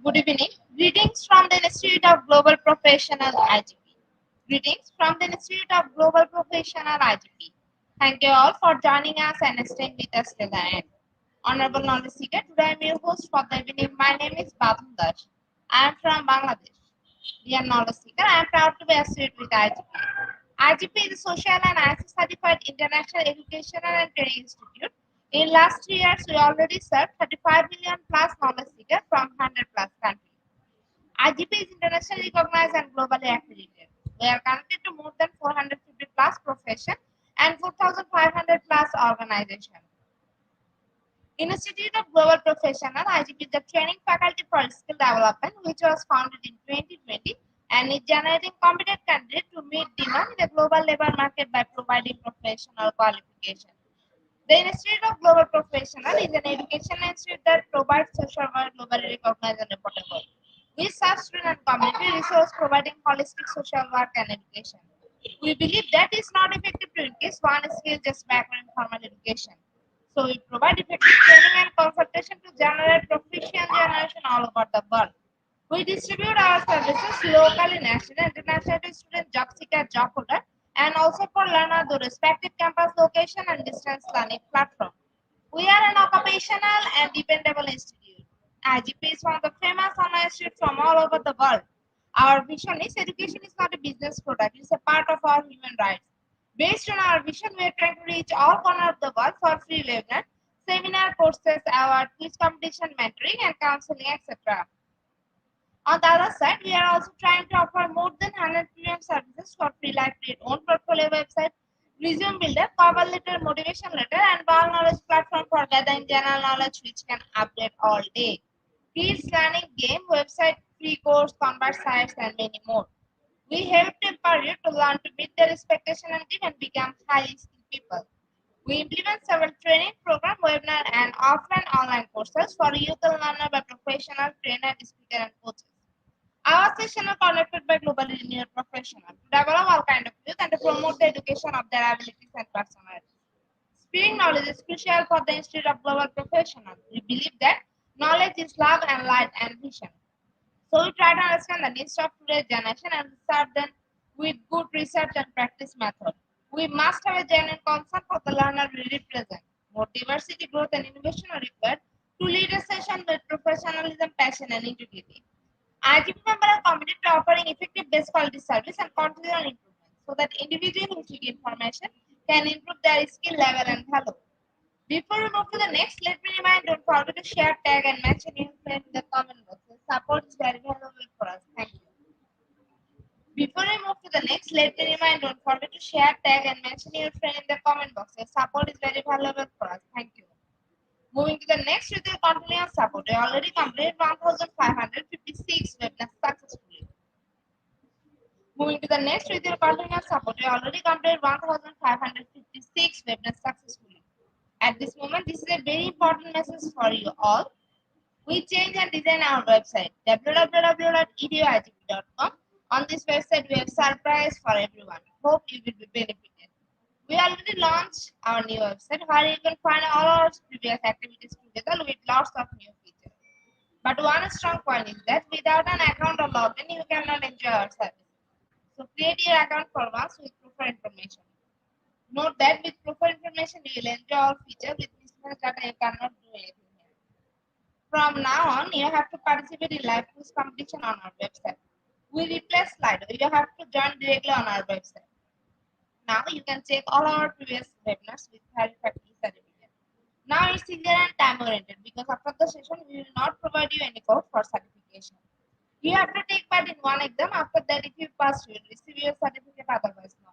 Good evening. Greetings from the Institute of Global Professional IGP. Greetings from the Institute of Global Professional IGP. Thank you all for joining us and staying with us till the end. Honorable Knowledge Seeker, today I am your host for the evening. My name is Badam Dash. I am from Bangladesh. Dear Knowledge Seeker, I am proud to be associated with IGP. IGP is a social and ISO certified international educational and training institute. In last 3 years, we already served 35 million plus knowledge seekers from 100 plus countries. IGP is internationally recognized and globally accredited. We are connected to more than 450 plus professions and 4,500 plus organizations. Institute of Global Professional IGP is the training faculty for skill development, which was founded in 2020 and is generating competent candidates to meet demand in the global labor market by providing professional qualifications. The Institute of Global Professional is an educational institute that provides social work globally recognized and reportable. We serve student and community resource providing holistic social work and education. We believe that is not effective to increase one skill just by acquiring formal education. So we provide effective training and consultation to generate proficient generation all over the world. We distribute our services locally, national, international to student job seeker, job holder, and also for learner the respective campus location and distance learning platform. We are an occupational and dependable institute. IGP is one of the famous online institutes from all over the world. Our vision is education is not a business product, it's a part of our human rights. Based on our vision, we are trying to reach all corners of the world for free webinar, seminar, courses, award, quiz competition, mentoring, and counseling, etc. On the other side, we are also trying to offer more than 100 premium services for free like create own portfolio website, resume builder, cover letter, motivation letter, and all knowledge platform for gathering general knowledge which can update all day. Kids learning game, website, free course, convert sites, and many more. We help to empower you to learn to meet their expectation and even become highly skilled people. We implement several training program, webinar, and offline online courses for youth and learner by professional trainer, speaker, and coaches. Our sessions are conducted by globally renowned professionals to develop all kinds of youth and to promote the education of their abilities and personalities. Spreading knowledge is crucial for the Institute of Global Professionals. We believe that knowledge is love and light and vision. So we try to understand the needs of today's generation and serve them with good research and practice method. We must have a genuine concern for the learner we represent. More diversity, growth, and innovation are required to lead a session with professionalism, passion, and integrity. IGP members are committed to offering effective best quality service and continual improvement so that individuals who seek information can improve their skill level and value. Before we move to the next, let me remind don't forget to share, tag, and mention your friend in the comment box. The support is very valuable for us. Thank you. Before we move to the next, let me remind don't forget to share, tag, and mention your friend in the comment box. Your support is very valuable for us. Thank you. Moving to the next with your continuous support. I already completed 1556 webinars successfully. Moving to the next with your continuous support. I already completed 1556 webinars successfully. At this moment, this is a very important message for you all. We change and design our website www.eduigp.com. On this website, we have surprise for everyone. Hope you will be benefited. We already launched our new website where you can find all our previous activities together with lots of new features. But one strong point is that without an account or login, you cannot enjoy our service. So create your account for once with preferred information. Note that with preferred information, you will enjoy all features. With mismatched data, you cannot do anything here. From now on, you have to participate in live quiz competition on our website. We replace Slido. You have to join directly on our website. Now you can check all our previous webinars with verified certificate. Now it's easier and time oriented because after the session we will not provide you any code for certification. You have to take part in one exam. After that, if you pass, you will receive your certificate. Otherwise, no.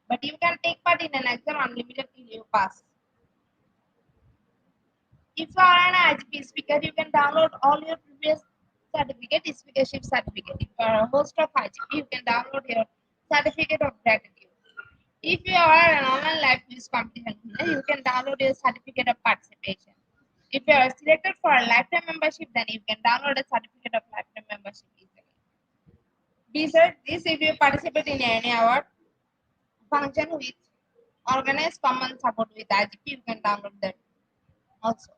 But you can take part in an exam unlimited till you pass. If you are an IGP speaker, you can download all your previous certificate, speakership certificate. If you are a host of IGP, you can download your certificate of gratitude. If you are an online live quiz competition winner, you can download your certificate of participation. If you are selected for a lifetime membership, then you can download a certificate of lifetime membership easily. Besides this, if you participate in any award function with organized common support with IGP, you can download that also.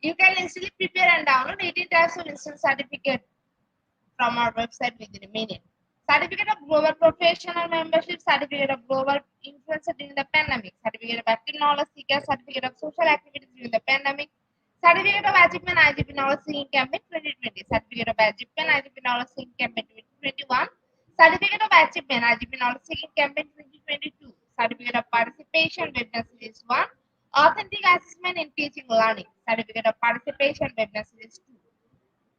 You can easily prepare and download 18 types of instant certificate from our website within a minute. Certificate of Global Professional Membership, Certificate of Global Influencer during the pandemic, Certificate of Active Knowledge Seeker, Certificate of Social Activities during the pandemic, Certificate of Achievement IGP Knowledge Seeking Campaign 2020, Certificate of Achievement IGP Knowledge Seeking Campaign 2021, Certificate of Achievement IGP Knowledge Seeking Campaign 2022, Certificate of Participation Webinar Series 1, Authentic Assessment in Teaching Learning, Certificate of Participation Webinar Series 2,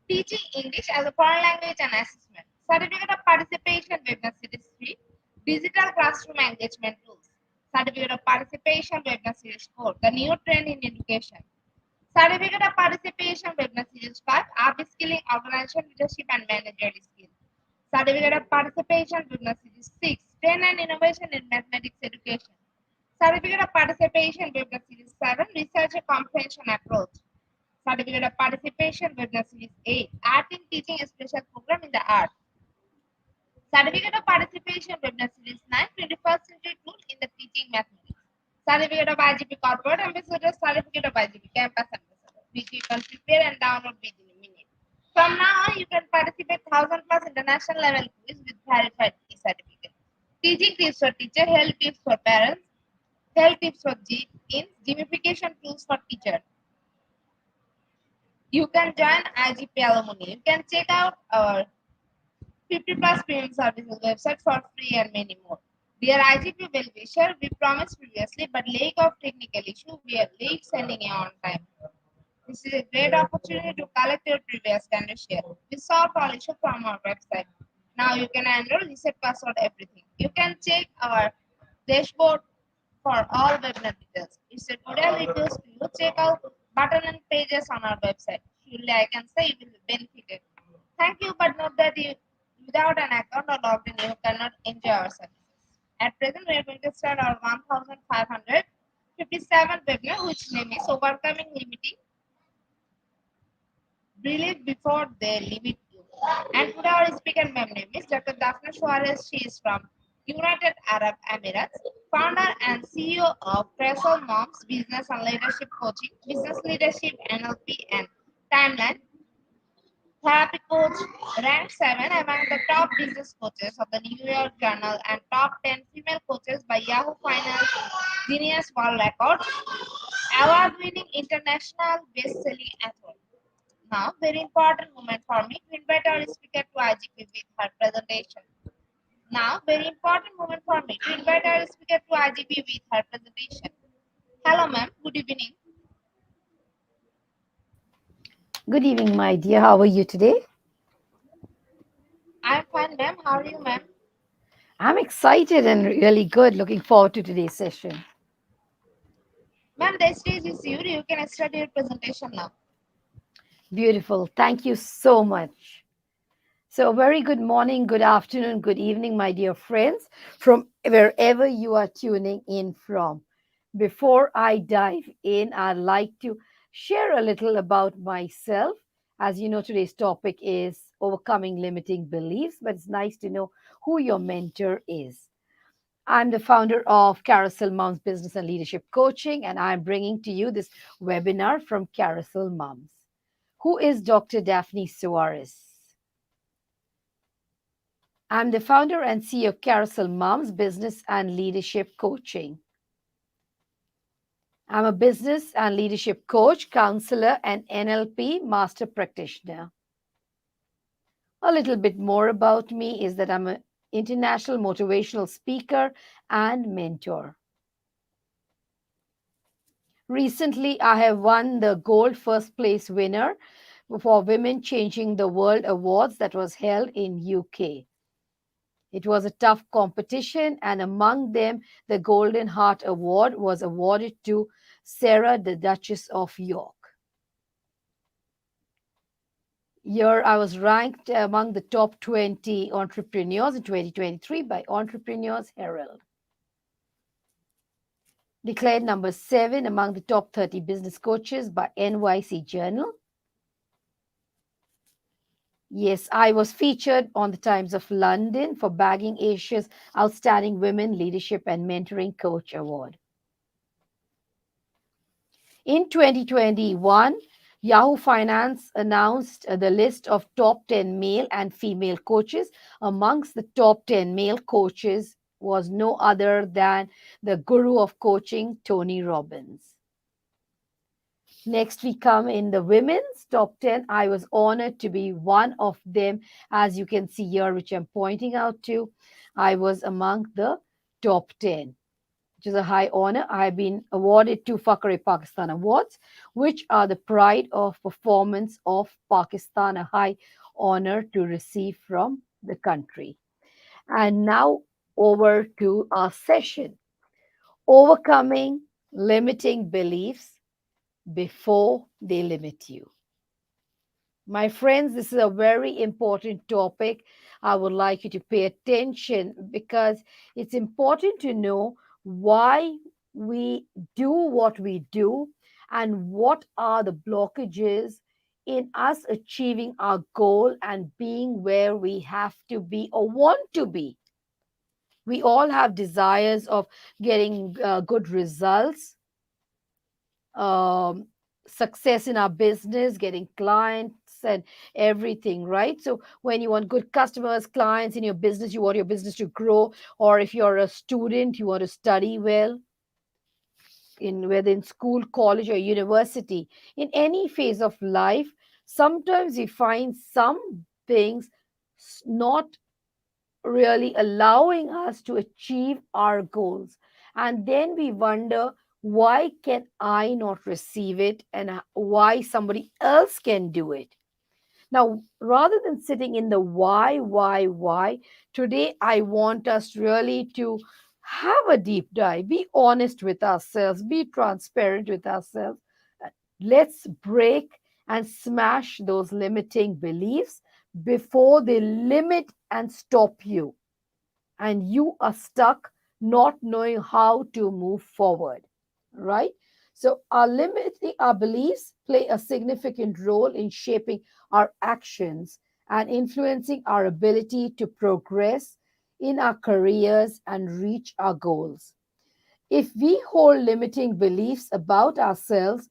Teaching English as a Foreign Language and Assessment, Certificate of Participation Webinar Series 3, Digital Classroom Engagement Tools, Certificate of Participation Webinar Series 4, The New Trend in Education, Certificate of Participation Webinar Series 5, Upskilling Organization Leadership and Managerial Skills, Certificate of Participation Webinar Series 6, Trend and Innovation in Mathematics Education, Certificate of Participation Webinar Series 7, Research and Comprehension Approach, Certificate of Participation Webinar Series 8, Art in Teaching a Special Program in the Art, Certificate of Participation Webinar Series 9, 21st Century Tool in the Teaching Mathematics, Certificate of IGP Corporate Ambassador, Certificate of IGP Campus Ambassador, which you can prepare and download within a minute. From now on, you can participate 1000 plus international level quiz with verified certificate. Teaching tips for teacher, health tips for parents, health tips for teens, gamification tools for teachers. You can join IGP Alumni. You can check out our 50 plus premium services website for free and many more. Dear IGP Well-wisher, we promised previously, but lack of technical issue, we are late sending you on time. This is a great opportunity to collect your previous and share. We solve all issues from our website. Now you can enroll, reset password, everything. You can check our dashboard for all webinar details. It's a good request to you. Check out button and pages on our website. Surely I can say you will be benefited. Thank you, but note that you, without an account or logged in, you cannot enjoy our services. At present, we are going to start our 1557 webinar, which name is Overcoming Limiting Believe Before They Limit You. And today our speaker name is Dr. Daphne Suarez. She is from United Arab Emirates, founder and CEO of Cressel Moms Business and Leadership Coaching, Business Leadership, NLP, and Timeline. Therapy coach, ranked 7 among the top business coaches of the New York Journal and top 10 female coaches by Yahoo Finance Genius World Records, award-winning international best-selling author. Now, very important moment for me to invite our speaker to IGP with her presentation. Now, very important moment for me to invite our speaker to IGP with her presentation. Hello, ma'am. Good evening. Good evening, my dear. How are you today? I'm fine, ma'am. How are you, ma'am? I'm excited and really good. Looking forward to today's session. Ma'am, the stage is yours. You can start your presentation now. Beautiful. Thank you so much. So, very good morning, good afternoon, good evening, my dear friends, from wherever you are tuning in from. Before I dive in, I'd like to share a little about myself. As you know, today's topic is overcoming limiting beliefs, but it's nice to know who your mentor is. I'm the founder of Carousel Moms Business and Leadership Coaching, and I'm bringing to you this webinar from Carousel Moms. Who is Dr. Daphne Suarez? I'm the founder and CEO of Carousel Moms Business and Leadership Coaching. I'm a business and leadership coach, counselor, and NLP master practitioner. A little bit more about me is that I'm an international motivational speaker and mentor. Recently, I have won the gold first place winner for Women Changing the World Awards that was held in UK. It was a tough competition, and among them, the Golden Heart Award was awarded to Sarah, the Duchess of York. Here, I was ranked among the top 20 entrepreneurs in 2023 by Entrepreneurs Herald. Declared number 7 among the top 30 business coaches by NYC Journal. Yes, I was featured on the Times of London for bagging Asia's Outstanding Women Leadership and Mentoring Coach Award. In 2021, Yahoo Finance announced the list of top 10 male and female coaches. Amongst the top 10 male coaches was no other than the guru of coaching, Tony Robbins. Next, we come in the women's top 10. I was honored to be one of them, as you can see here, which I'm pointing out to. I was among the top 10, which is a high honor. I've been awarded 2 Fakhre Pakistan Awards, which are the pride of performance of Pakistan, a high honor to receive from the country. And now over to our session, overcoming limiting beliefs before they limit you. My friends, this is a very important topic. I would like you to pay attention because it's important to know why we do what we do and what are the blockages in us achieving our goal and being where we have to be or want to be. We all have desires of getting good results, um, success in our business, getting clients and everything, right? So when you want good customers, clients in your business, you want your business to grow, or if you're a student, you want to study well, in whether in school, college, or university, in any phase of life, sometimes we find some things not really allowing us to achieve our goals. And then we wonder, why can I not receive it and why somebody else can do it? Now, rather than sitting in the why, today I want us really to have a deep dive, be honest with ourselves, be transparent with ourselves. Let's break and smash those limiting beliefs before they limit and stop you. And you are stuck not knowing how to move forward, right? So our beliefs play a significant role in shaping our actions and influencing our ability to progress in our careers and reach our goals. If we hold limiting beliefs about ourselves,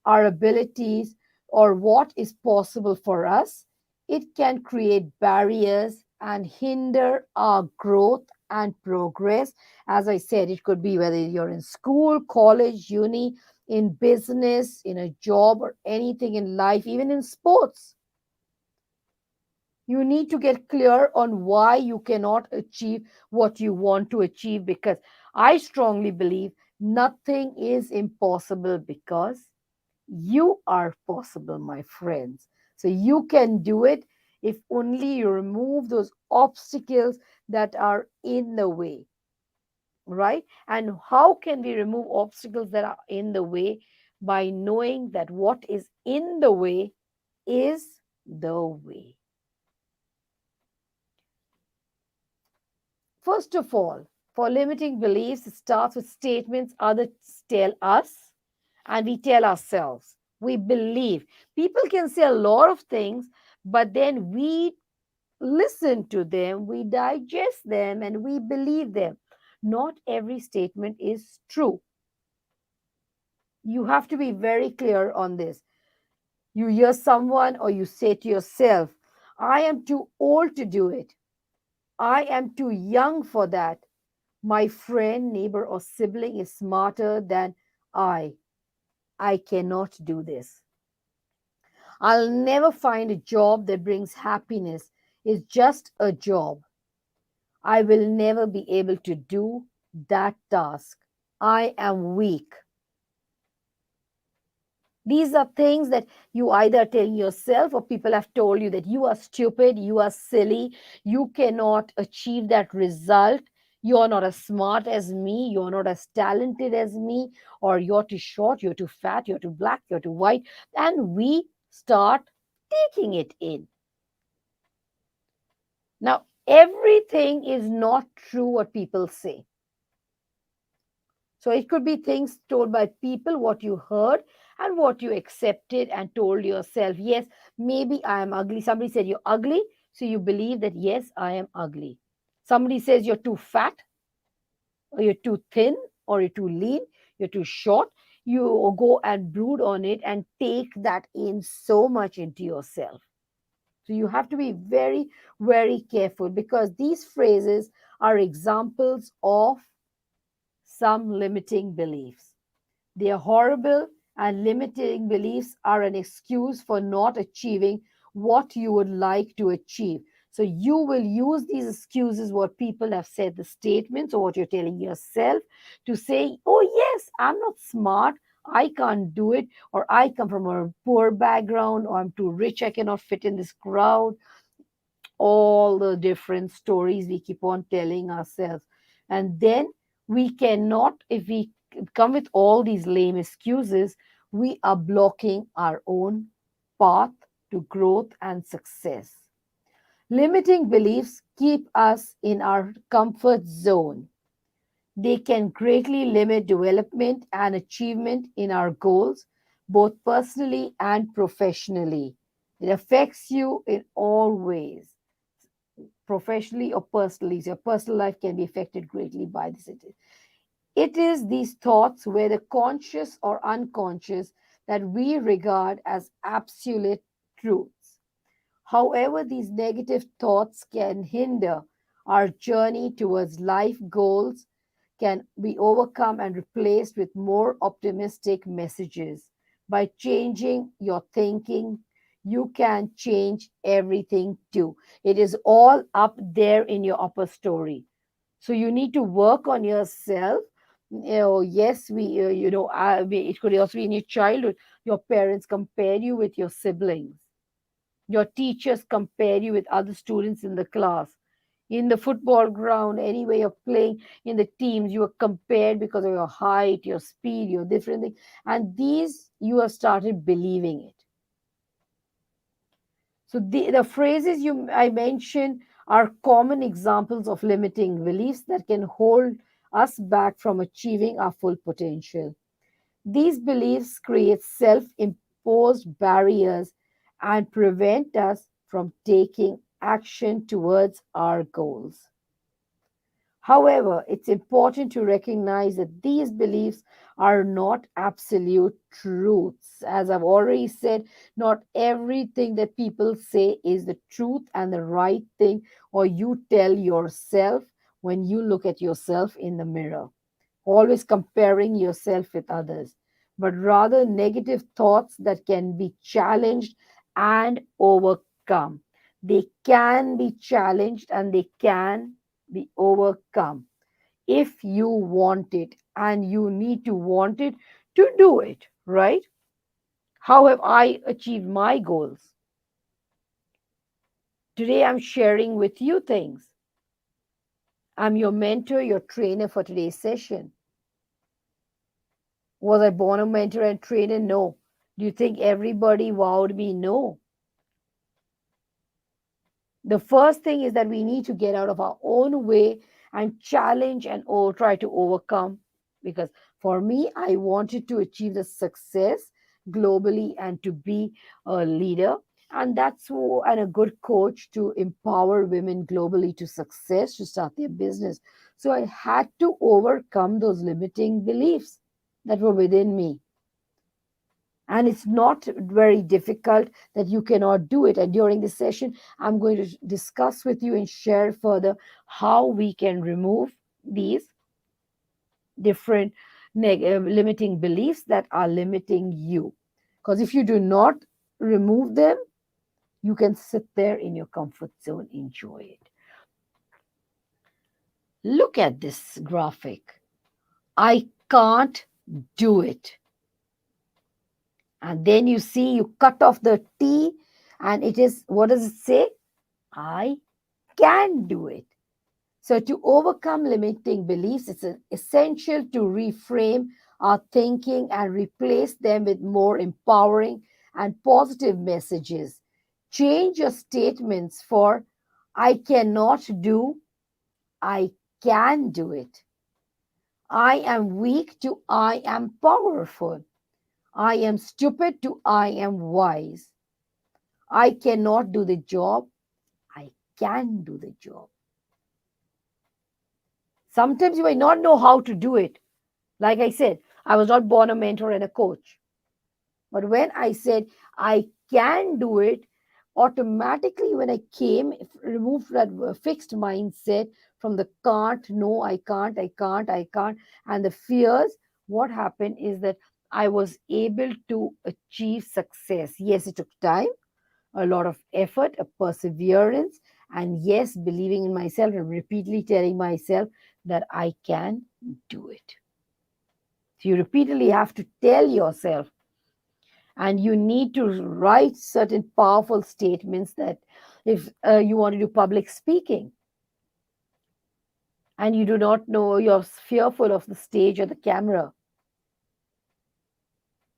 our abilities, or what is possible for us, it can create barriers and hinder our growth and progress. As I said, it could be whether you're in school, college, uni, in business, in a job, or anything in life, even in sports. You need to get clear on why you cannot achieve what you want to achieve, because I strongly believe nothing is impossible because you are possible, my friends. So you can do it if only you remove those obstacles that are in the way, right? And how can we remove obstacles that are in the way? By knowing that what is in the way is the way. First of all, for limiting beliefs, it starts with statements others tell us and we tell ourselves. We believe. People can say a lot of things, but then we listen to them, we digest them, and we believe them. Not every statement is true. You have to be very clear on this. You hear someone or you say to yourself, I am too old to do it. I am too young for that. My friend, neighbor, or sibling is smarter than I. I cannot do this. I'll never find a job that brings happiness. It's just a job. I will never be able to do that task. I am weak. These are things that you either tell yourself or people have told you that you are stupid, you are silly, you cannot achieve that result. You're not as smart as me, you're not as talented as me, or you're too short, you're too fat, you're too black, you're too white. And we start taking it in. Now, everything is not true what people say. So it could be things told by people, what you heard, and what you accepted and told yourself. Yes, maybe I am ugly. Somebody said you're ugly, so you believe that, yes, I am ugly. Somebody says you're too fat, or you're too thin, or you're too lean, you're too short. You go and brood on it and take that in so much into yourself. So you have to be very, very careful because these phrases are examples of some limiting beliefs. They are horrible, and limiting beliefs are an excuse for not achieving what you would like to achieve. So you will use these excuses, what people have said, the statements, or what you're telling yourself to say, oh, yes, I'm not smart. I can't do it, or I come from a poor background, or I'm too rich, I cannot fit in this crowd. All the different stories we keep on telling ourselves. And then we cannot, if we come with all these lame excuses, we are blocking our own path to growth and success. Limiting beliefs keep us in our comfort zone. They can greatly limit development and achievement in our goals, both personally and professionally. It affects you in all ways, professionally or personally. So your personal life can be affected greatly by this. It is these thoughts, whether conscious or unconscious, that we regard as absolute truths. However, these negative thoughts can hinder our journey towards life goals, can be overcome and replaced with more optimistic messages. By changing your thinking, you can change everything too. It is all up there in your upper story. So you need to work on yourself. Yes, it could also be in your childhood. Your parents compare you with your siblings. Your teachers compare you with other students in the class. In the football ground, anywhere you're playing in the teams, you are compared because of your height, your speed, your different things. And these, you have started believing it. So the phrases I mentioned are common examples of limiting beliefs that can hold us back from achieving our full potential. These beliefs create self imposed barriers and prevent us from taking action towards our goals. However, it's important to recognize that these beliefs are not absolute truths. As I've already said, not everything that people say is the truth and the right thing, or you tell yourself when you look at yourself in the mirror, always comparing yourself with others, but rather negative thoughts that can be challenged and overcome. They can be challenged and they can be overcome if you want it, and you need to want it to do it, right? How have I achieved my goals? Today I'm sharing with you things. I'm your mentor, your trainer for today's session. Was I born a mentor and trainer? No. Do you think everybody wowed me? No. The first thing is that we need to get out of our own way and challenge and try to overcome. Because for me, I wanted to achieve the success globally and to be a leader. And and a good coach to empower women globally to success, to start their business. So I had to overcome those limiting beliefs that were within me. And it's not very difficult that you cannot do it. And during this session, I'm going to discuss with you and share further how we can remove these different limiting beliefs that are limiting you. Because if you do not remove them, you can sit there in your comfort zone, enjoy it. Look at this graphic. I can't do it. And then you see, you cut off the T, and it is, what does it say? I can do it. So, to overcome limiting beliefs, it's essential to reframe our thinking and replace them with more empowering and positive messages. Change your statements for I cannot do, I can do it. I am weak to I am powerful. I am stupid to I am wise. I cannot do the job, I can do the job. Sometimes you might not know how to do it. Like I said, I was not born a mentor and a coach. But when I said I can do it, automatically when I came, removed that fixed mindset from the can't, no, I can't, and the fears, what happened is that I was able to achieve success. Yes, it took time, a lot of effort, a perseverance, and yes, believing in myself and repeatedly telling myself that I can do it. So you repeatedly have to tell yourself, and you need to write certain powerful statements that if you want to do public speaking and you do not know, you're fearful of the stage or the camera,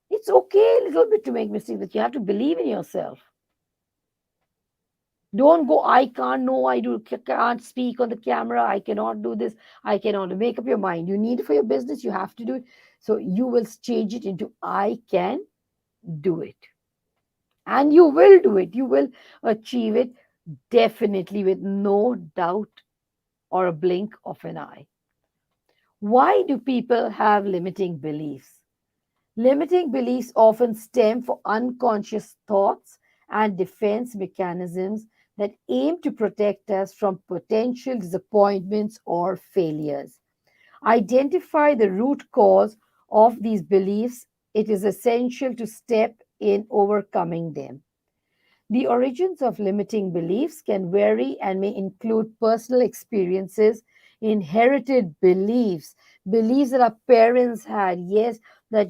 it's okay a little bit to make mistakes, but you have to believe in yourself. Don't go, I can't, no, can't speak on the camera, I cannot do this, I cannot. Make up your mind. You need it for your business, you have to do it. So you will change it into I can do it. And you will do it. You will achieve it definitely with no doubt or a blink of an eye. Why do people have limiting beliefs? Limiting beliefs often stem from unconscious thoughts and defense mechanisms that aim to protect us from potential disappointments or failures. Identify the root cause of these beliefs. It is essential to step in overcoming them. The origins of limiting beliefs can vary and may include personal experiences, inherited beliefs, beliefs that our parents had. Yes, that,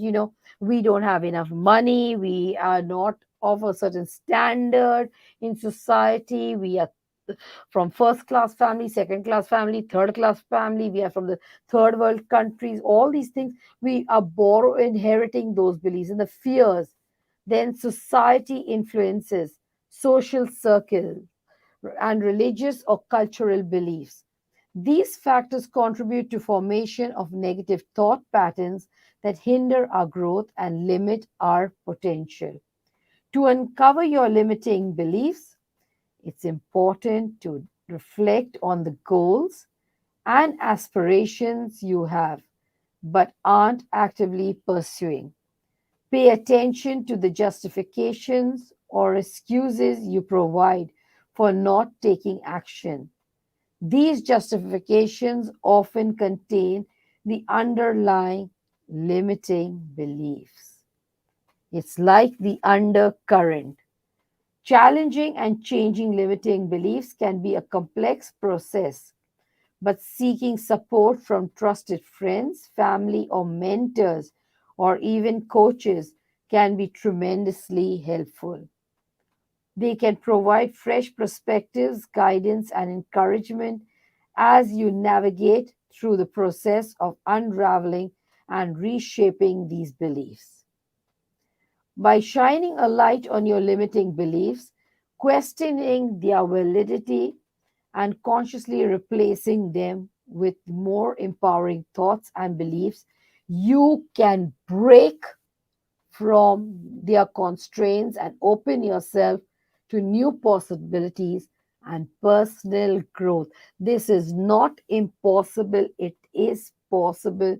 we don't have enough money, we are not of a certain standard in society, we are from first class family, second class family, third class family, we are from the third world countries, all these things, we are inheriting those beliefs and the fears. Then society influences, social circle, and religious or cultural beliefs. These factors contribute to formation of negative thought patterns that hinder our growth and limit our potential. To uncover your limiting beliefs, it's important to reflect on the goals and aspirations you have but aren't actively pursuing. Pay attention to the justifications or excuses you provide for not taking action. These justifications often contain the underlying limiting beliefs. It's like the undercurrent. Challenging and changing limiting beliefs can be a complex process, but seeking support from trusted friends, family, or mentors, or even coaches can be tremendously helpful. They can provide fresh perspectives, guidance, and encouragement as you navigate through the process of unraveling and reshaping these beliefs. By shining a light on your limiting beliefs, questioning their validity, and consciously replacing them with more empowering thoughts and beliefs, you can break from their constraints and open yourself to new possibilities and personal growth. This is not impossible, it is possible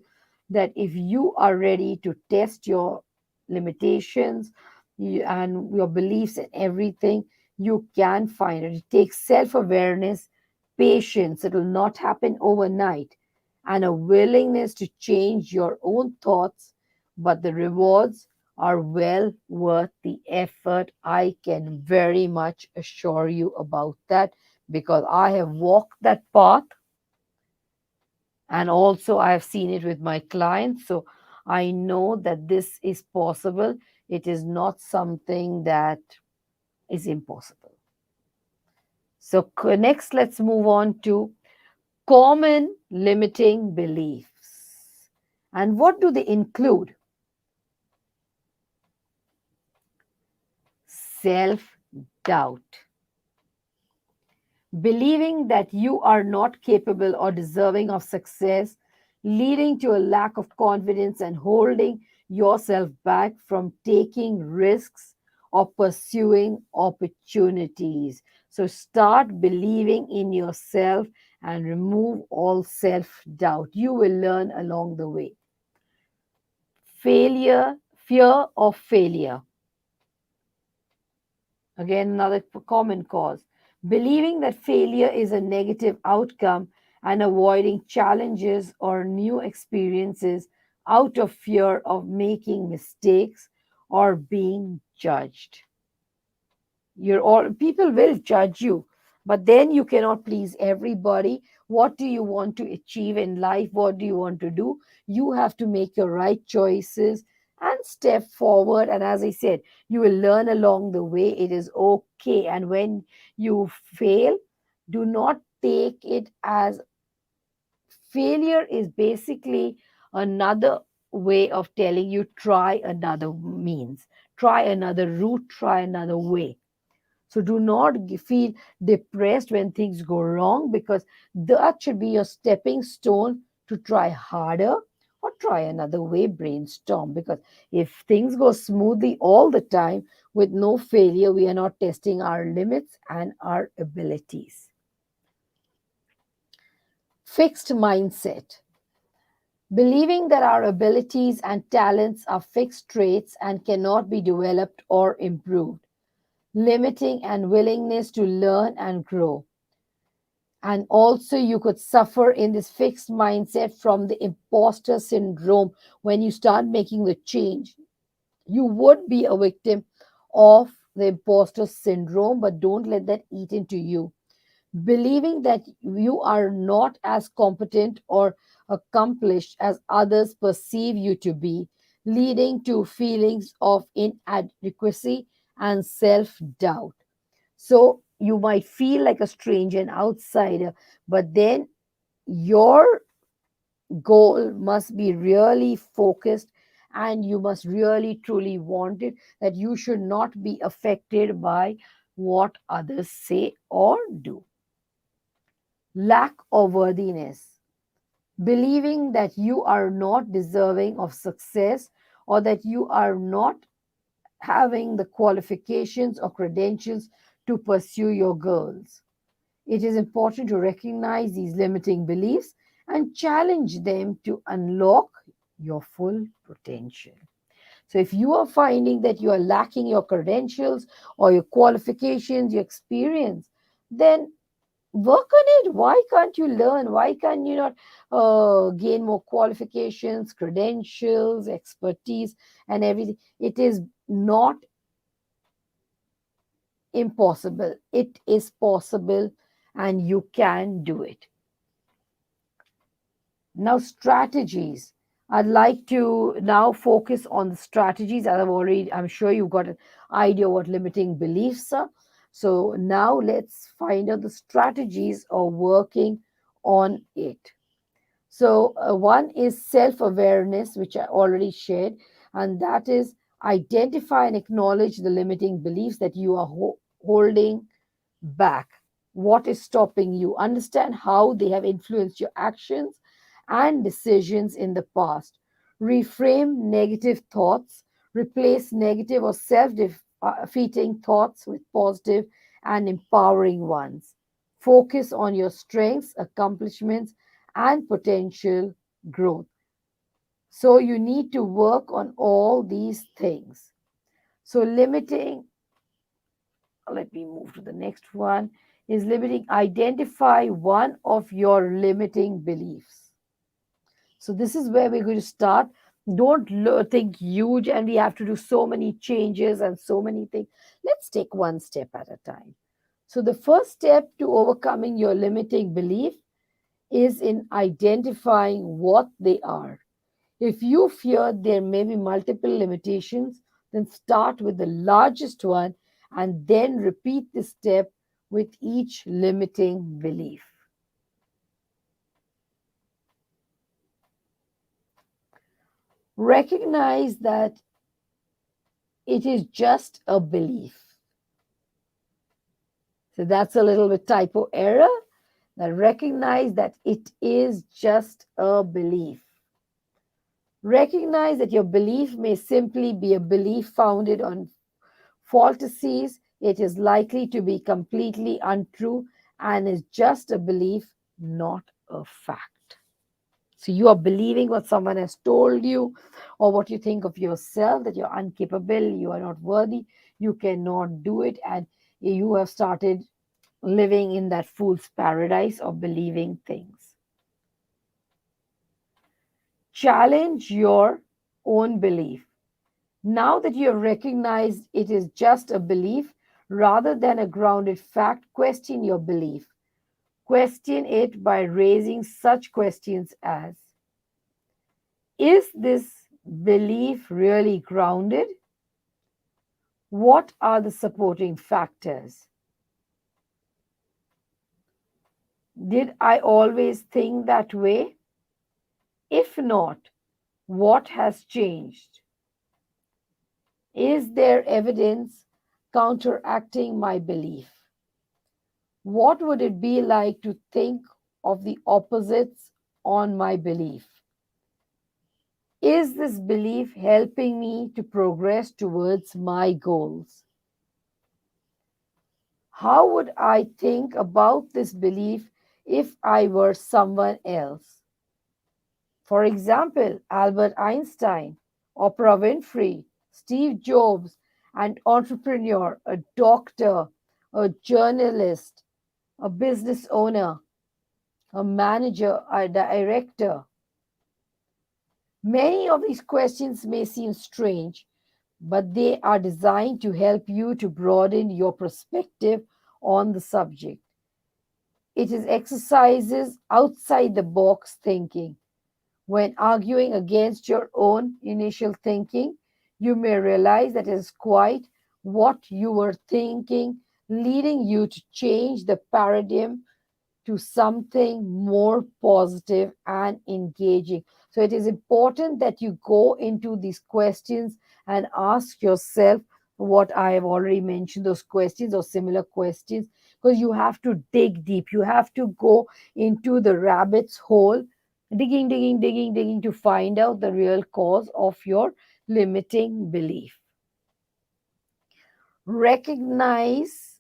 that if you are ready to test your limitations and your beliefs and everything, you can find it. It takes self awareness, patience, it will not happen overnight, and a willingness to change your own thoughts, but the rewards are well worth the effort. I can very much assure you about that because I have walked that path and also I have seen it with my clients. So I know that this is possible. It is not something that is impossible. So, next, let's move on to common limiting beliefs. And what do they include? Self doubt, believing that you are not capable or deserving of success, leading to a lack of confidence and holding yourself back from taking risks or pursuing opportunities. So start believing in yourself and remove all self doubt. You will learn along the way. Failure, fear of failure. Again, another common cause. Believing that failure is a negative outcome and avoiding challenges or new experiences out of fear of making mistakes or being judged. You're all people will judge you, but then you cannot please everybody. What do you want to achieve in life? What do you want to do? You have to make your right choices and step forward. And as I said, you will learn along the way. It is okay. And when you fail, do not take it as failure is basically another way of telling you try another means, try another route, try another way. So do not feel depressed when things go wrong because that should be your stepping stone to try harder or try another way, brainstorm. Because if things go smoothly all the time with no failure, we are not testing our limits and our abilities. Fixed mindset. Believing that our abilities and talents are fixed traits and cannot be developed or improved, limiting and willingness to learn and grow. And also, you could suffer in this fixed mindset from the imposter syndrome when you start making the change. You would be a victim of the imposter syndrome, but don't let that eat into you. Believing that you are not as competent or accomplished as others perceive you to be, leading to feelings of inadequacy and self doubt. So you might feel like a stranger and outsider, but then your goal must be really focused and you must really truly want it, that you should not be affected by what others say or do. Lack of worthiness, believing that you are not deserving of success or that you are not having the qualifications or credentials to pursue your goals. It is important to recognize these limiting beliefs and challenge them to unlock your full potential. So, if you are finding that you are lacking your credentials or your qualifications, your experience, then work on it. Why can't you learn? Why can you not gain more qualifications, credentials, expertise, and everything? It is not impossible. It is possible and you can do it. Now, strategies. I'd like to now focus on the strategies. As I'm sure you've got an idea what limiting beliefs are. So now let's find out the strategies of working on it. So, one is self awareness, which I already shared, and that is identify and acknowledge the limiting beliefs that you are holding back. What is stopping you? Understand how they have influenced your actions and decisions in the past. Reframe negative thoughts, replace negative or self defeating thoughts with positive and empowering ones. Focus on your strengths, accomplishments, and potential growth. So you need to work on all these things. So limiting, let me move to the next one, is limiting. Identify one of your limiting beliefs. So this is where we're going to start. Don't think huge and we have to do so many changes and so many things. Let's take one step at a time. So the first step to overcoming your limiting belief is in identifying what they are. If you fear there may be multiple limitations, then start with the largest one and then repeat this step with each limiting belief. Recognize that it is just a belief. So that's a little bit typo error. Now recognize that it is just a belief. Recognize that your belief may simply be a belief founded on fallacies. It is likely to be completely untrue and is just a belief, not a fact. So you are believing what someone has told you or what you think of yourself, that you're incapable, you are not worthy, you cannot do it, and you have started living in that fool's paradise of believing things. Challenge your own belief. Now that you have recognized it is just a belief rather than a grounded fact, question your belief. Question it by raising such questions as: is this belief really grounded? What are the supporting factors? Did I always think that way? If not, what has changed? Is there evidence counteracting my belief? What would it be like to think of the opposites on my belief? Is this belief helping me to progress towards my goals? How would I think about this belief if I were someone else? For example, Albert Einstein, Oprah Winfrey, Steve Jobs, an entrepreneur, a doctor, a journalist, a business owner, a manager, a director. Many of these questions may seem strange, but they are designed to help you to broaden your perspective on the subject. It is exercises outside the box thinking. When arguing against your own initial thinking, you may realize that it is quite what you were thinking, leading you to change the paradigm to something more positive and engaging. So it is important that you go into these questions and ask yourself what I have already mentioned, those questions or similar questions, because you have to dig deep. You have to go into the rabbit's hole, digging to find out the real cause of your limiting belief. Recognize,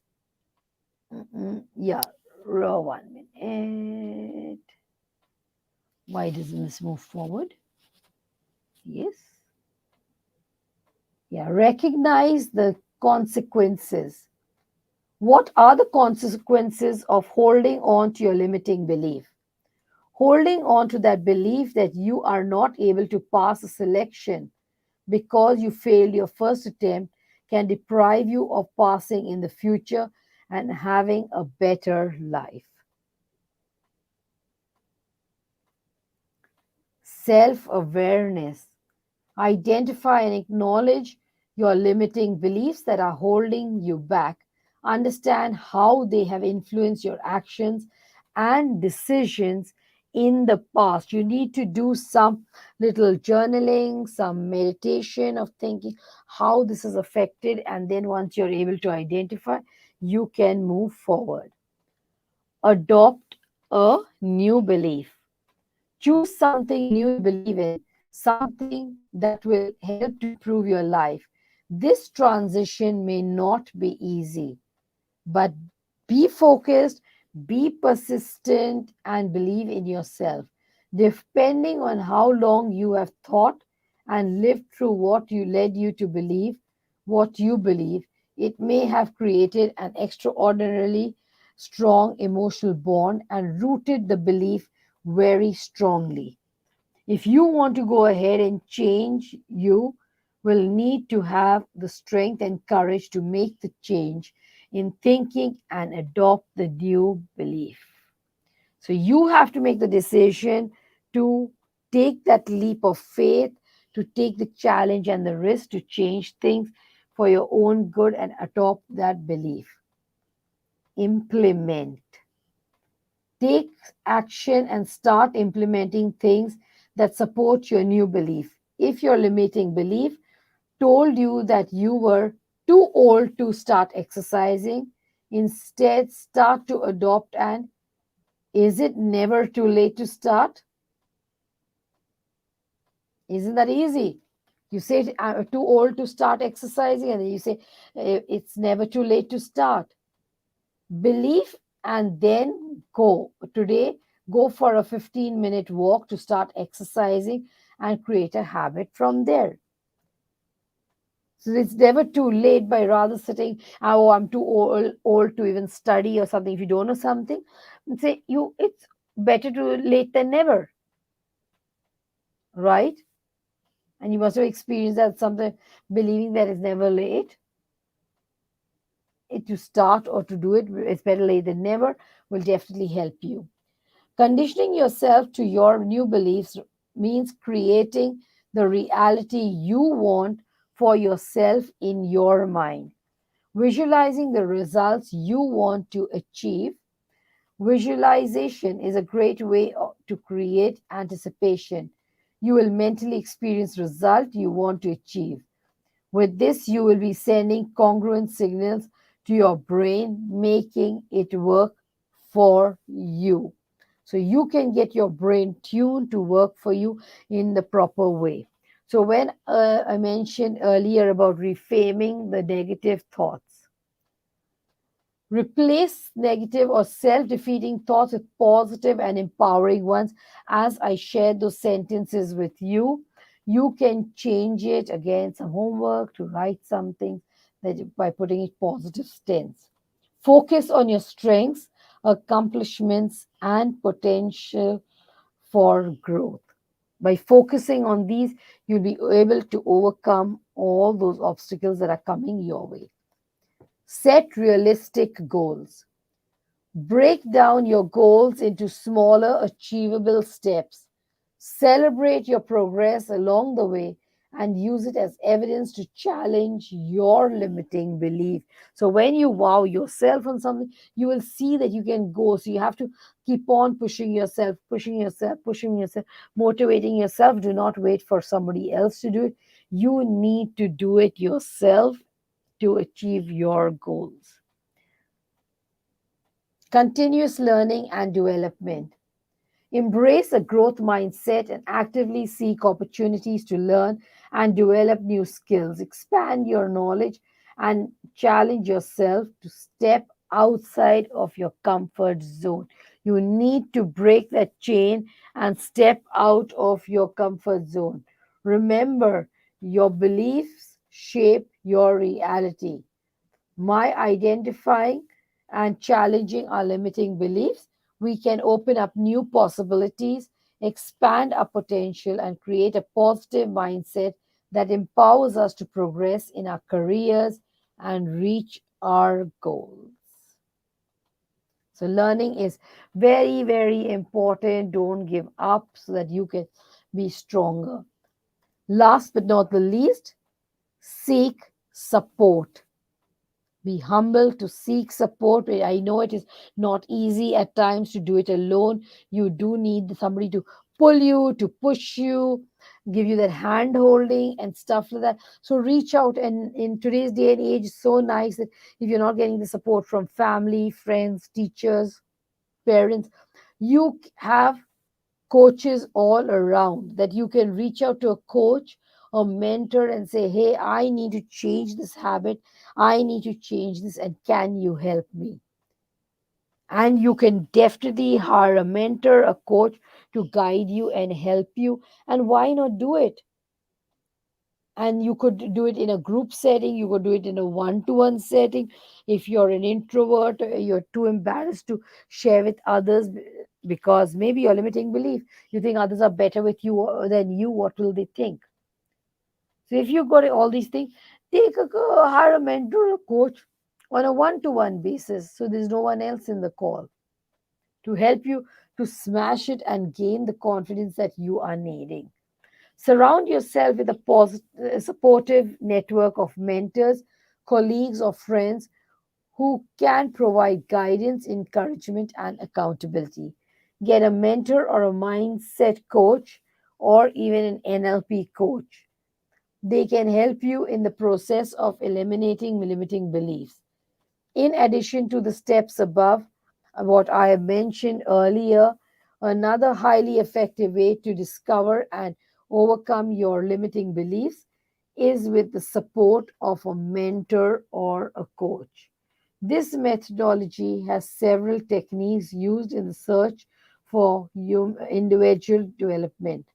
yeah, raw 1 minute. Why doesn't this move forward? Yes. Yeah, recognize the consequences. What are the consequences of holding on to your limiting belief? Holding on to that belief that you are not able to pass a selection because you failed your first attempt can deprive you of passing in the future and having a better life. Self awareness. Identify and acknowledge your limiting beliefs that are holding you back. Understand how they have influenced your actions and decisions in the past. You need to do some little journaling, some meditation of thinking how this is affected, and then once you're able to identify, you can move forward. Adopt a new belief. Choose something new to believe in, something that will help to improve your life. This transition may not be easy, but be focused, be persistent, and believe in yourself. Depending on how long you have thought and lived through what you led you to believe, what you believe, it may have created an extraordinarily strong emotional bond and rooted the belief very strongly. If you want to go ahead and change, you will need to have the strength and courage to make the change in thinking and adopt the new belief. So you have to make the decision to take that leap of faith, to take the challenge and the risk to change things for your own good and adopt that belief. Implement. Take action and start implementing things that support your new belief. If your limiting belief told you that you were too old to start exercising, instead start to adopt an is it never too late to start? Isn't that easy? You say, I'm too old to start exercising, and then you say, it's never too late to start. Believe and then go. Today, go for a 15-minute walk to start exercising and create a habit from there. So it's never too late by rather sitting, oh, I'm too old to even study or something. If you don't know something, say it's better to late than never, right? And you must have experienced that something, believing that it's never late to start or to do it. It's better late than never will definitely help you. Conditioning yourself to your new beliefs means creating the reality you want for yourself in your mind. Visualizing the results you want to achieve. Visualization is a great way to create anticipation. You will mentally experience result you want to achieve. With this, you will be sending congruent signals to your brain, making it work for you. So you can get your brain tuned to work for you in the proper way. So when I mentioned earlier about reframing the negative thoughts, replace negative or self defeating thoughts with positive and empowering ones. As I shared those sentences with you, you can change it again, some homework to write something that by putting it positive stance. Focus on your strengths, accomplishments, and potential for growth. By focusing on these, you'll be able to overcome all those obstacles that are coming your way. Set realistic goals. Break down your goals into smaller, achievable steps. Celebrate your progress along the way and use it as evidence to challenge your limiting belief. So, when you wow yourself on something, you will see that you can go. So, you have to keep on pushing yourself, pushing yourself, pushing yourself, motivating yourself. Do not wait for somebody else to do it. You need to do it yourself to achieve your goals. Continuous learning and development. Embrace a growth mindset and actively seek opportunities to learn and develop new skills. Expand your knowledge and challenge yourself to step outside of your comfort zone. You need to break that chain and step out of your comfort zone. Remember, your beliefs shape your reality. By identifying and challenging our limiting beliefs, we can open up new possibilities, expand our potential, and create a positive mindset that empowers us to progress in our careers and reach our goals. So, learning is very, very important. Don't give up so that you can be stronger. Last but not the least, seek support. Be humble to seek support. I know it is not easy at times to do it alone. You do need somebody to pull you, to push you, give you that hand holding and stuff like that. So reach out. And in today's day and age, it's so nice that if you're not getting the support from family, friends, teachers, parents, you have coaches all around that you can reach out to a coach or mentor and say, hey, I need to change this habit. I need to change this. And can you help me? And you can definitely hire a mentor, a coach to guide you and help you. And why not do it? And you could do it in a group setting, you could do it in a one-to-one setting. If you're an introvert, you're too embarrassed to share with others because maybe your limiting belief, you think others are better with you than you, what will they think? So if you've got all these things, hire a mentor or coach on a one-to-one basis, so there's no one else in the call to help you to smash it and gain the confidence that you are needing. Surround yourself with a supportive network of mentors, colleagues, or friends who can provide guidance, encouragement, and accountability. Get a mentor or a mindset coach or even an NLP coach. They can help you in the process of eliminating limiting beliefs. In addition to the steps above, what I have mentioned earlier, another highly effective way to discover and overcome your limiting beliefs is with the support of a mentor or a coach. This methodology has several techniques used in the search for individual development.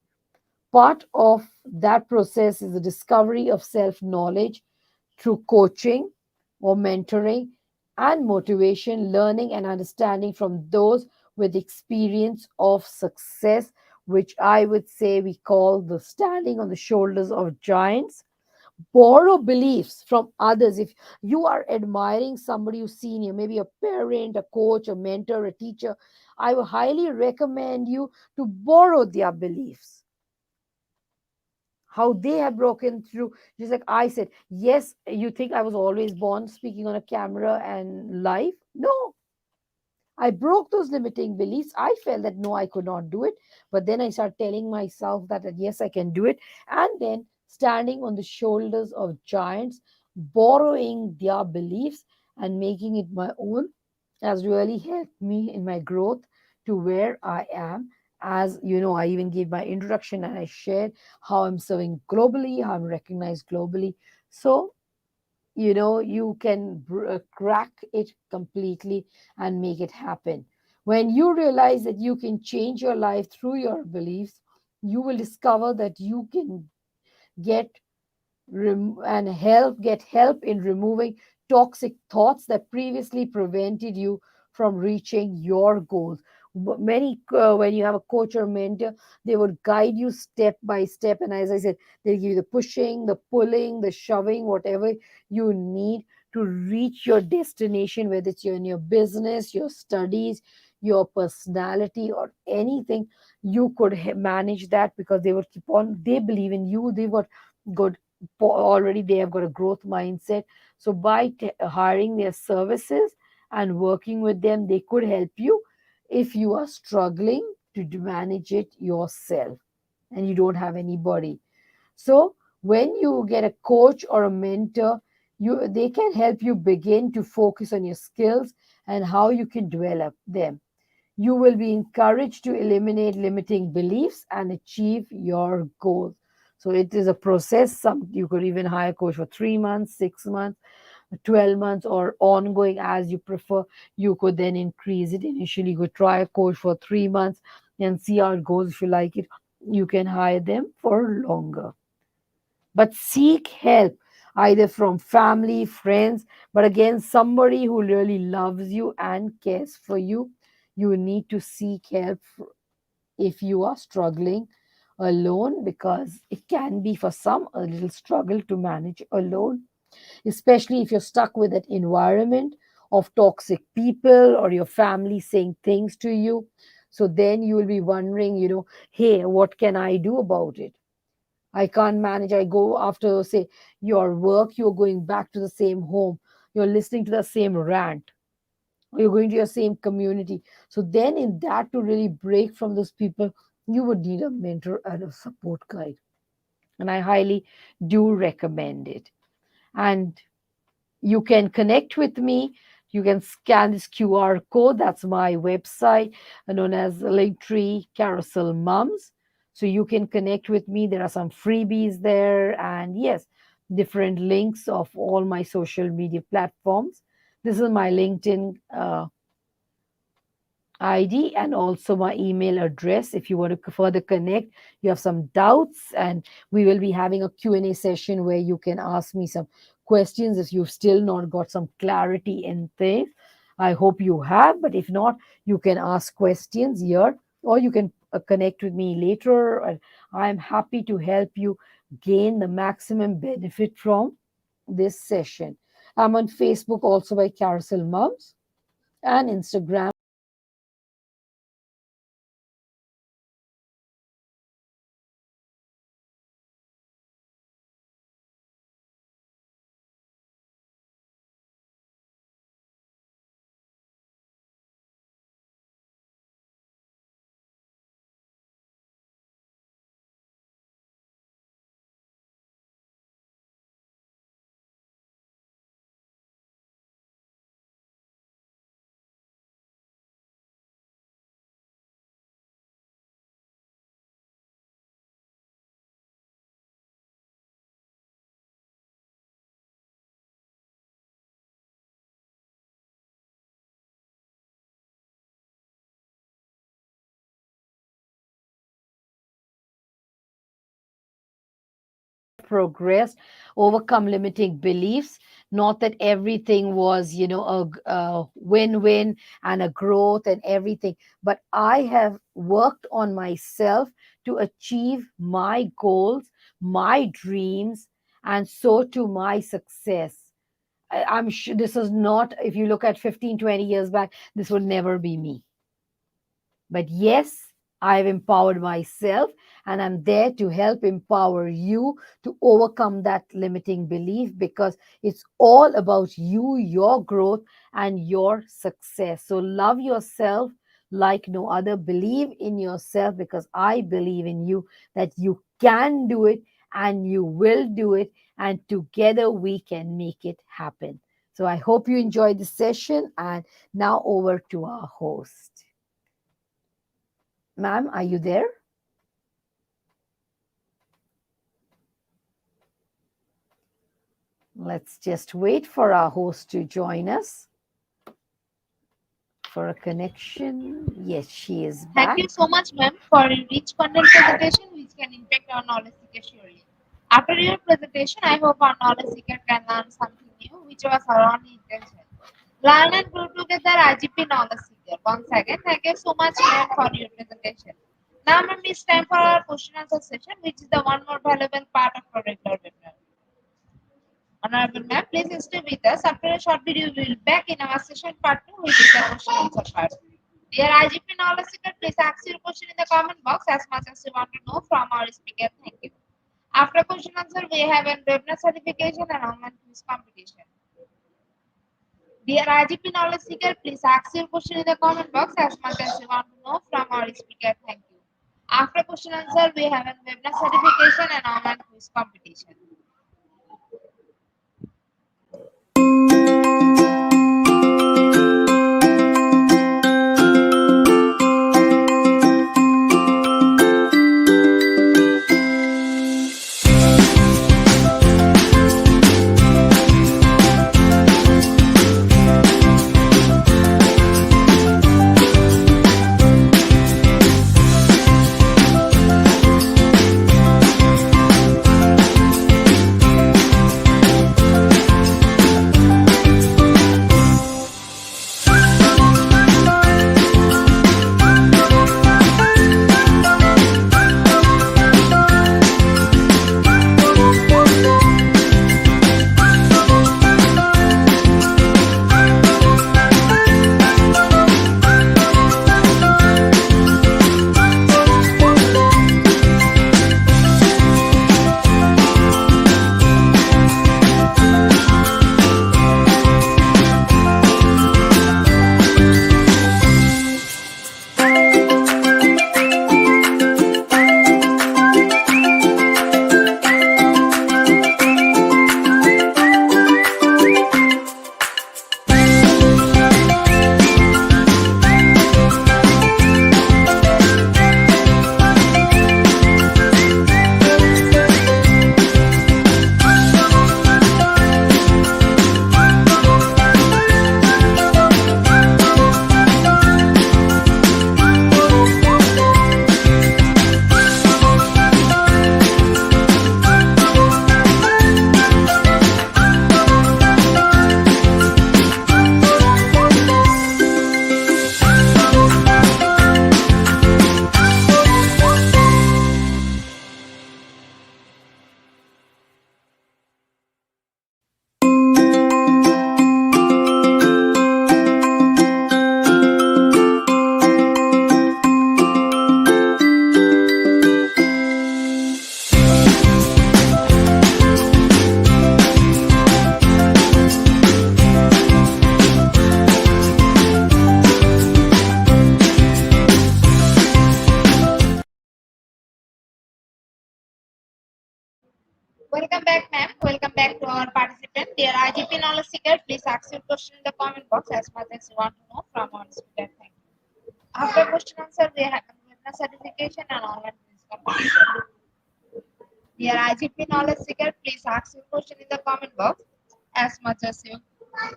Part of that process is the discovery of self knowledge through coaching or mentoring and motivation, learning and understanding from those with experience of success, which I would say we call the standing on the shoulders of giants. Borrow beliefs from others. If you are admiring somebody who's senior, maybe a parent, a coach, a mentor, a teacher, I would highly recommend you to borrow their beliefs, how they have broken through. Just like I said, yes, you think I was always born speaking on a camera and live? No, I broke those limiting beliefs. I felt that no, I could not do it. But then I started telling myself that yes, I can do it. And then standing on the shoulders of giants, borrowing their beliefs and making it my own has really helped me in my growth to where I am. As you know, I even gave my introduction and I shared how I'm serving globally, how I'm recognized globally. So you can crack it completely and make it happen. When you realize that you can change your life through your beliefs, you will discover that you can get get help in removing toxic thoughts that previously prevented you from reaching your goals. Many when you have a coach or mentor, they would guide you step by step, and as I said, they'll give you the pushing, the pulling, the shoving, whatever you need to reach your destination, whether it's in your business, your studies, your personality, or anything. You could manage that because they would keep on, they believe in you, they've got good already, they have got a growth mindset. So by hiring their services and working with them, they could help you if you are struggling to manage it yourself and you don't have anybody. So when you get a coach or a mentor, they can help you begin to focus on your skills and how you can develop them. You will be encouraged to eliminate limiting beliefs and achieve your goals. So it is a process. Some you could even hire a coach for 3 months, 6 months, 12 months, or ongoing as you prefer. You could then increase it. Initially, you could try a coach for 3 months and see how it goes. If you like it, you can hire them for longer. But seek help either from family, friends, but again, somebody who really loves you and cares for you. You need to seek help if you are struggling alone, because it can be for some a little struggle to manage alone, especially if you're stuck with that environment of toxic people or your family saying things to you. So then you will be wondering, hey, what can I do about it? I can't manage. I go after, say, your work, you're going back to the same home, you're listening to the same rant, or you're going to your same community. So then, in that, to really break from those people, you would need a mentor and a support guide. And I highly do recommend it. And you can connect with me. You can scan this QR code. That's my website, known as Linktree Carousel Mums. So you can connect with me. There are some freebies there, and yes, different links of all my social media platforms. This is my LinkedIn ID and also my email address if you want to further connect. You have some doubts, and we will be having a Q&A session where you can ask me some questions if you've still not got some clarity in things. I hope you have, but if not, you can ask questions here, or you can connect with me later, and I'm happy to help you gain the maximum benefit from this session. I'm on Facebook also by Carousel Mums, and Instagram progressed, overcome limiting beliefs. Not that everything was, a win-win and a growth and everything, but I have worked on myself to achieve my goals, my dreams, and so to my success. I'm sure this is not, if you look at 15, 20 years back, this would never be me. But yes, I've empowered myself, and I'm there to help empower you to overcome that limiting belief, because it's all about you, your growth, and your success. So love yourself like no other. Believe in yourself, because I believe in you that you can do it and you will do it. And together we can make it happen. So I hope you enjoyed the session. And now over to our host. Ma'am, are you there? Let's just wait for our host to join us for a connection. Yes, she is Thank back. you so much, ma'am, for your rich content presentation which can impact our knowledge seeker surely. After your presentation, I hope our knowledge seeker can learn something new, which was our only intention. Learn and grow together, IGP knowledge seeker. Once again, thank you so much, ma'am, for your presentation. Now, ma'am, it's time for our question and answer session, which is the one more valuable part of our regular webinar. Honorable ma'am, please stay with us. After a short video, we will be back in our session part 2, which is the question and answer part. Dear IGP knowledge seeker, please ask your question in the comment box as much as you want to know from our speaker. Thank you. After question answer, we have a webinar certification and online quiz competition. Dear IGP knowledge seeker, please ask your question in the comment box as much as you want to know from our speaker. Thank you. After question answer, we have a webinar certification and online quiz competition. Welcome back, ma'am. Welcome back to our participant. Dear IGP knowledge seeker, please ask your question in the comment box as much as you want to know from our speaker. Thank you. After question answer, we have webinar certification and online quiz competition. Dear IGP knowledge seeker, please ask your question in the comment box as much as you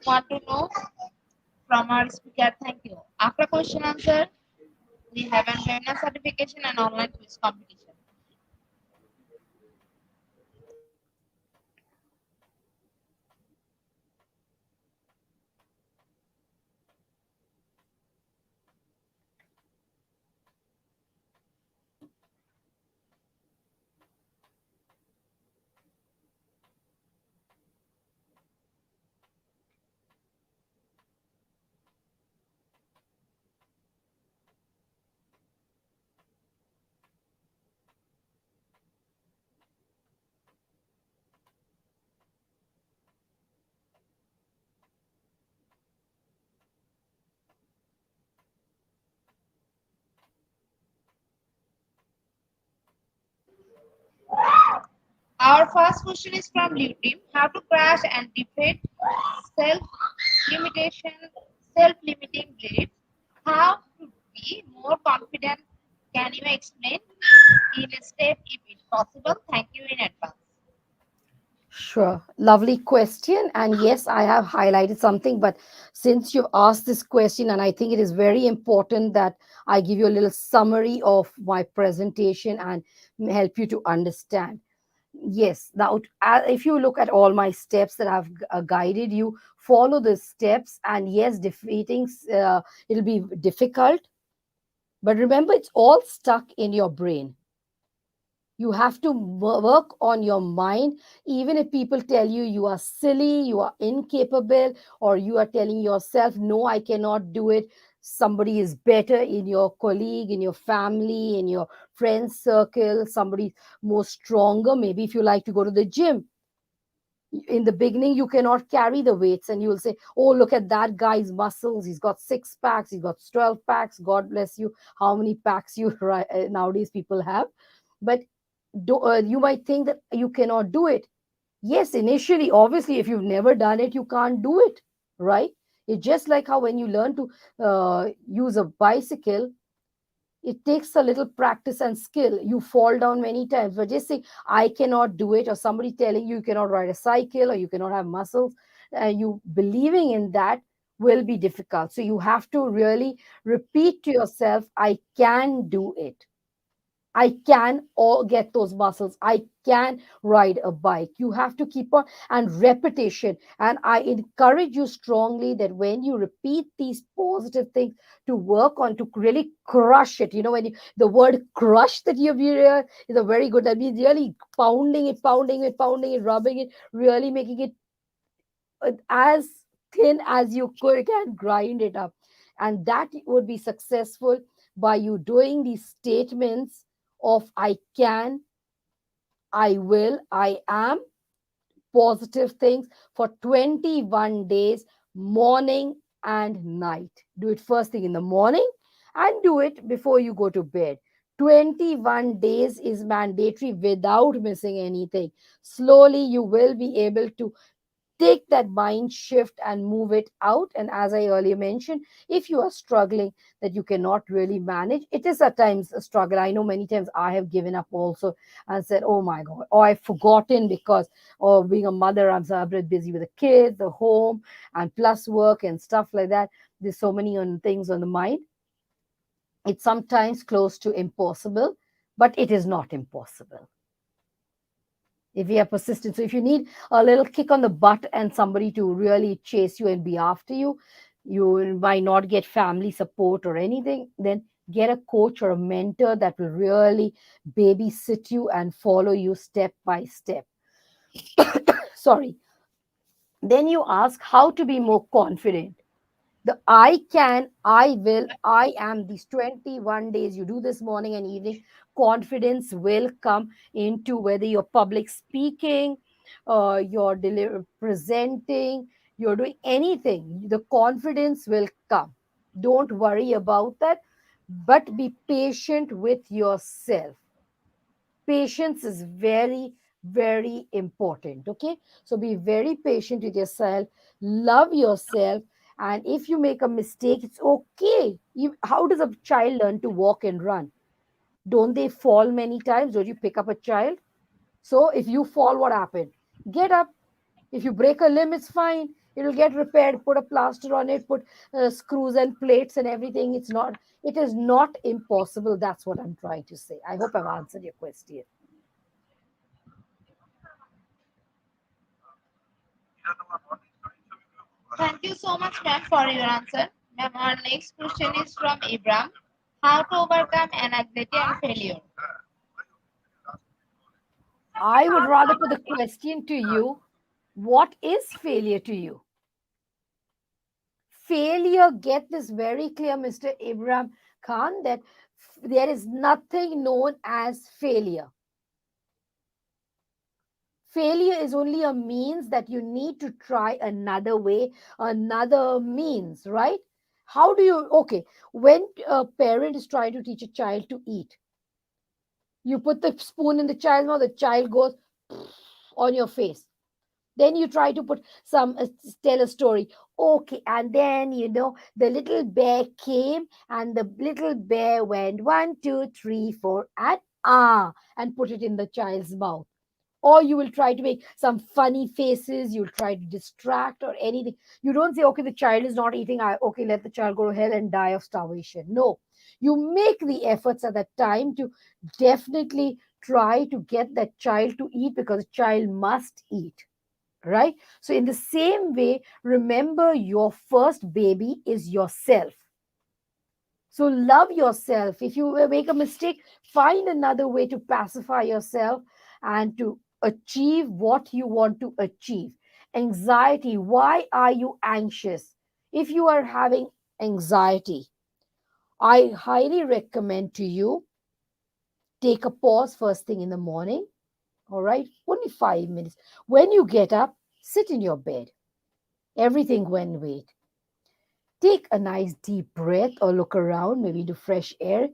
want to know from our speaker. Thank you. After question answer, we have a webinar certification and online quiz competition. Our first question is from Liu Team. How to crash and defeat self-limitation, self-limiting beliefs. How to be more confident? Can you explain in a step if it's possible? Thank you in advance. Sure. Lovely question. And yes, I have highlighted something, but since you've asked this question, and I think it is very important that I give you a little summary of my presentation and help you to understand. Yes, now if you look at all my steps that I've guided you, follow the steps, and yes, defeating it'll be difficult, but remember, it's all stuck in your brain. You have to work on your mind. Even if people tell you you are silly, you are incapable, or you are telling yourself, no, I cannot do it. Somebody is better in your colleague, in your family, in your friends circle, somebody more stronger. Maybe if you like to go to the gym, in the beginning you cannot carry the weights, and you'll say, oh, look at that guy's muscles, he's got 6 packs, he's got 12 packs, god bless you, how many packs you nowadays people have. But you might think that you cannot do it. Yes, initially, obviously, if you've never done it, you can't do it, right? It's just like how when you learn to use a bicycle, it takes a little practice and skill. You fall down many times, but just say, I cannot do it, or somebody telling you you cannot ride a cycle or you cannot have muscles, you believing in that will be difficult. So you have to really repeat to yourself, I can do it. I can all get those muscles. I can ride a bike. You have to keep on and repetition. And I encourage you strongly that when you repeat these positive things to work on, to really crush it. When the word crush that you've heard is a very good. That means really pounding it, pounding it, pounding it, rubbing it, really making it as thin as you could, can grind it up. And that would be successful by you doing these statements of I can, I will, I am, positive things for 21 days, morning and night. Do it first thing in the morning and do it before you go to bed. 21 days is mandatory without missing anything. Slowly, you will be able to take that mind shift and move it out. And as I earlier mentioned, if you are struggling that you cannot really manage, it is at times a struggle. I know many times I have given up also and said, oh my god, or I've forgotten because being a mother, I'm so busy with the kids, the home, and plus work and stuff like that. There's so many things on the mind. It's sometimes close to impossible, but it is not impossible if you are persistent. So if you need a little kick on the butt and somebody to really chase you and be after you, you might not get family support or anything, then get a coach or a mentor that will really babysit you and follow you step by step. Sorry. Then you ask how to be more confident. The I can, I will, I am, these 21 days, you do this morning and evening, confidence will come into whether you're public speaking, you're presenting, you're doing anything, the confidence will come. Don't worry about that, but be patient with yourself. Patience is very very important. Okay, so be very patient with yourself, love yourself, and if you make a mistake, it's okay. How does a child learn to walk and run? Don't they fall many times? Don't you pick up a child? So if you fall, what happened? Get up. If you break a limb, it's fine. It will get repaired. Put a plaster on it. Put screws and plates and everything. It's not. It is not impossible. That's what I'm trying to say. I hope I've answered your question. Thank you so much, ma'am, for your answer. Ma'am, our next question is from Ibram. How to overcome anxiety and failure? I would rather put the question to you: what is failure to you? Failure, get this very clear, Mr. Ibrahim Khan, that there is nothing known as failure. Failure is only a means that you need to try another way, another means, right? How do you, okay, when a parent is trying to teach a child to eat, you put the spoon in the child's mouth, the child goes on your face. Then you try to put some, tell a story. Okay, and then, the little bear came and the little bear went one, two, three, four, and put it in the child's mouth. Or you will try to make some funny faces, you'll try to distract or anything. You don't say, okay, the child is not eating, okay, let the child go to hell and die of starvation. No, you make the efforts at that time to definitely try to get that child to eat, because the child must eat, right? So in the same way, remember, your first baby is yourself. So love yourself. If you make a mistake, find another way to pacify yourself and to achieve what you want to achieve. Anxiety, why are you anxious? If you are having anxiety, I highly recommend to you, take a pause first thing in the morning. All right, only 5 minutes. When you get up, sit in your bed. Everything when wait. Take a nice deep breath or look around, maybe into fresh air.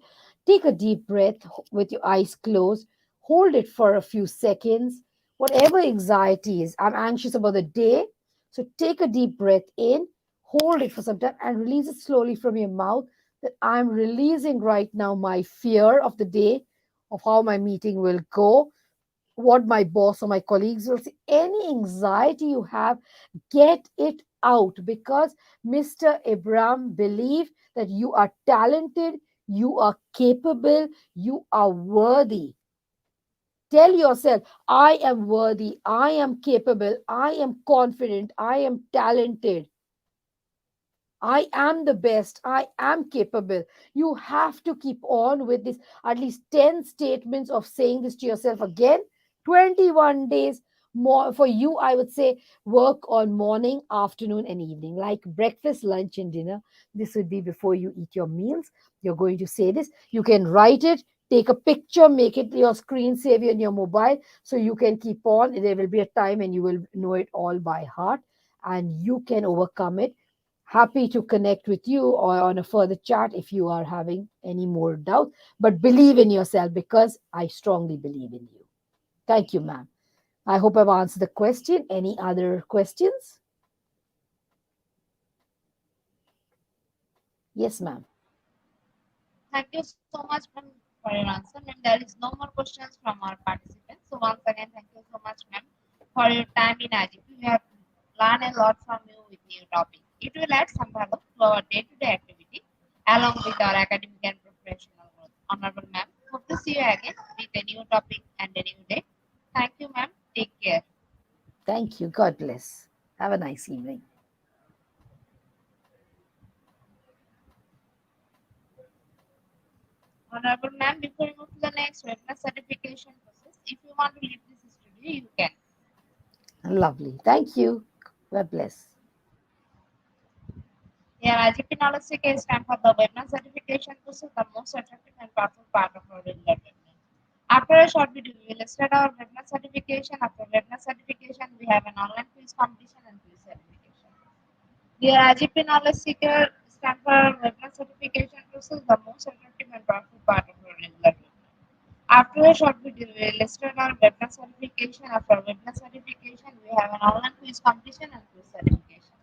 Take a deep breath with your eyes closed. Hold it for a few seconds. Whatever anxiety is, I'm anxious about the day. So take a deep breath in, hold it for some time, and release it slowly from your mouth. That I'm releasing right now my fear of the day, of how my meeting will go, what my boss or my colleagues will say. Any anxiety you have, get it out, because Mr. Abraham believe that you are talented, you are capable, you are worthy. Tell yourself, I am worthy, I am capable, I am confident, I am talented, I am the best, I am capable. You have to keep on with this, at least 10 statements of saying this to yourself again. 21 days more for you, I would say. Work on morning, afternoon, and evening, like breakfast, lunch, and dinner. This would be before you eat your meals. You're going to say this. You can write it, take a picture, make it your screensaver in your mobile, so you can keep on. There will be a time and you will know it all by heart, and you can overcome it. Happy to connect with you or on a further chat if you are having any more doubt. But believe in yourself, because I strongly believe in you. Thank you, ma'am. I hope I've answered the question. Any other questions? Yes, ma'am. Thank you so much, ma'am, for your answer. Ma'am, there is no more questions from our participants. So once again, thank you so much, ma'am, for your time in IGP. We have learned a lot from you with new topic. It will add some value to our day-to-day activity along with our academic and professional growth. Honorable ma'am, hope to see you again with a new topic and a new day. Thank you, ma'am. Take care. Thank you. God bless. Have a nice evening. Honorable ma'am, before we move to the next webinar certification process, if you want to leave this studio, you can. Lovely. Thank you. God bless. Yeah, IGP knowledge seeker is time for the webinar certification process, the most attractive and powerful part of our regular webinar. After a short video, we will start our webinar certification. After webinar certification, we have an online quiz competition and quiz certification. Dear IGP knowledge seeker, stand for webinar certification process, the most attractive and powerful part of our regular webinar. After a short video, we listed our webinar certification. After webinar certification, we have an online quiz competition and quiz certification.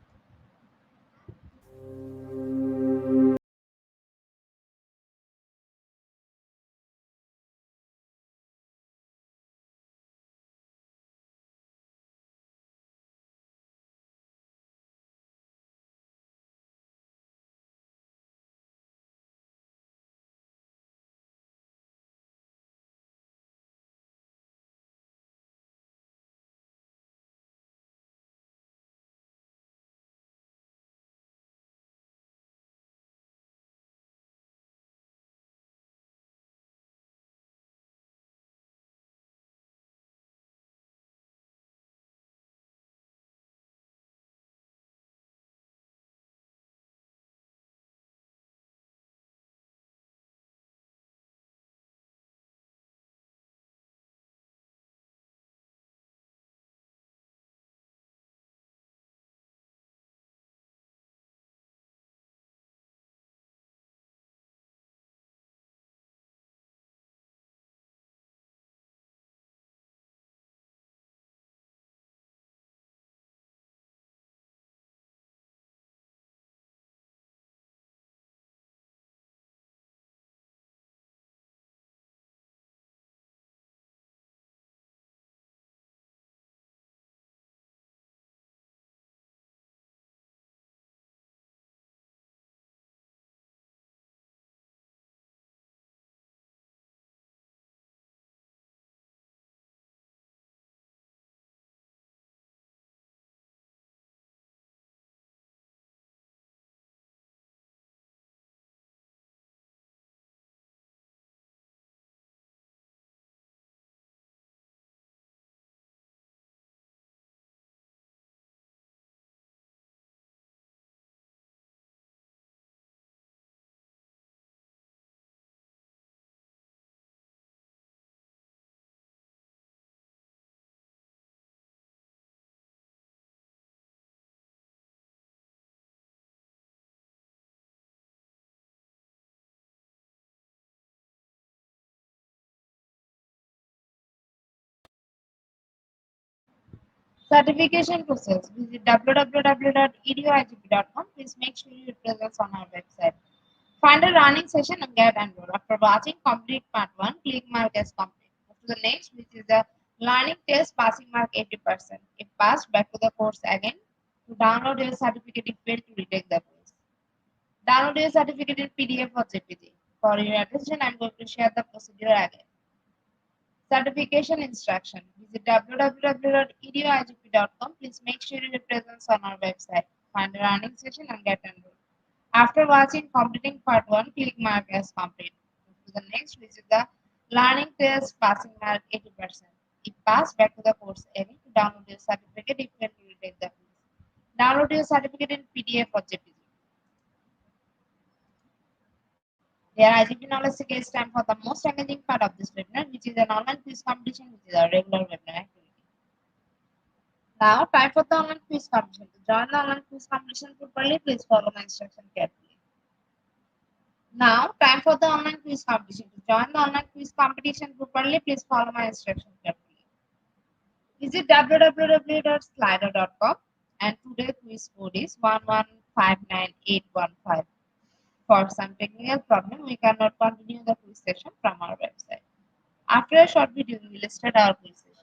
Certification process. Visit www.eduigp.com. Please make sure you present on our website. Find a running session and get enrolled. After watching complete part 1, click mark as complete. Move to the next, which is the learning test passing mark 80%. If passed, back to the course again. To download your certificate if failed to retake the quiz. Download your certificate in PDF or JPG. For your attention, I am going to share the procedure again. Certification instruction. Visit www.eduigp.com. Please make sure you present on our website. Find a running session and get enrolled. After watching completing part 1, click mark as complete. Move to the next, which is the learning test passing mark 80%. If passed, back to the course area to download your certificate if you will retake the quiz. Download your certificate in PDF or JPG. Dear IGP Knowledge Seeker, it's time for the most engaging part of this webinar, which is an online quiz competition, which is a regular webinar activity. Now, time for the online quiz competition. To join the online quiz competition properly, please follow my instruction carefully. Now, time for the online quiz competition. To join the online quiz competition properly, please follow my instruction carefully. Visit www.slido.com and today's quiz code is 1159815. For some technical problem, we cannot continue the quiz session from our website. After a short video, we will start our quiz session.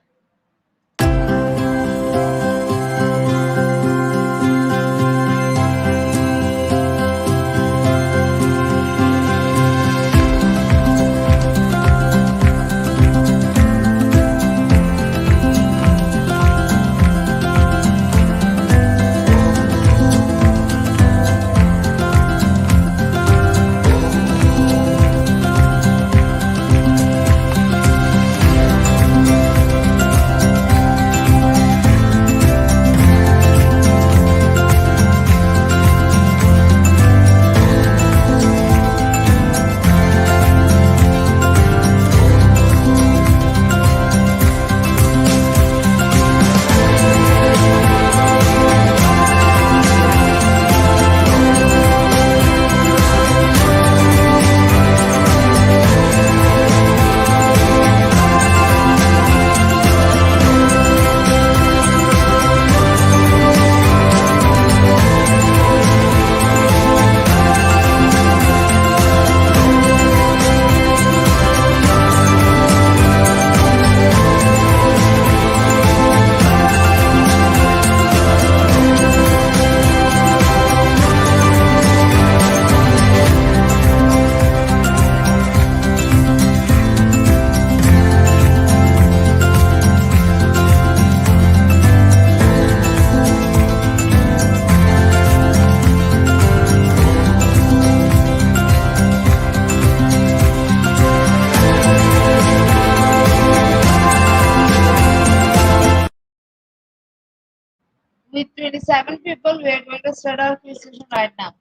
With 27 people, we are going to start our quiz session right now.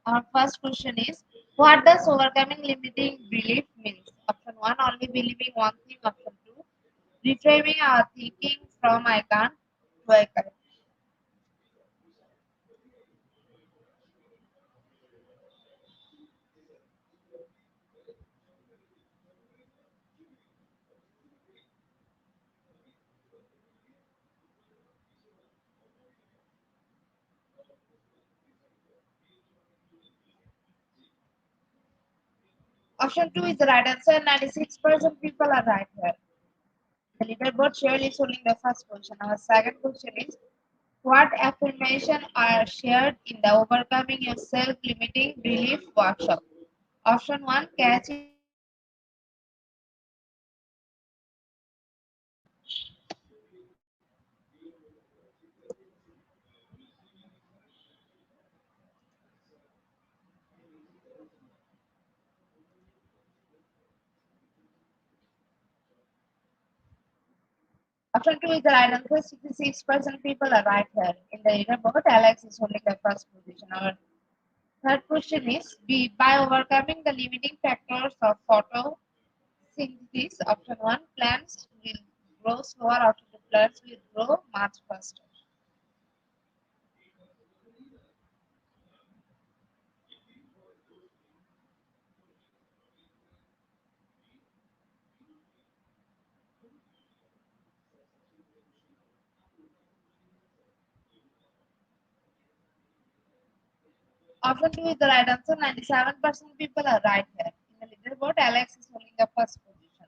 Our first question is, what does overcoming limiting belief means? Option 1, only believing one thing. Option 2, reframing our thinking from I can't to I can. Option 2 is the right answer. 96% people are right here. The leaderboard surely is holding the first question. Our second question is, what affirmation are shared in the overcoming your self-limiting belief workshop? Option 1, catch it. Option 2 is the right answer. 66% people are right here. In the leaderboard, Alex is holding the first position. Our third question is, by overcoming the limiting factors of photosynthesis. Option 1, plants will grow slower. Option 2, plants will grow much faster. Option 2 is the right answer. 97% people are right here. In the leaderboard, Alex is holding the first position.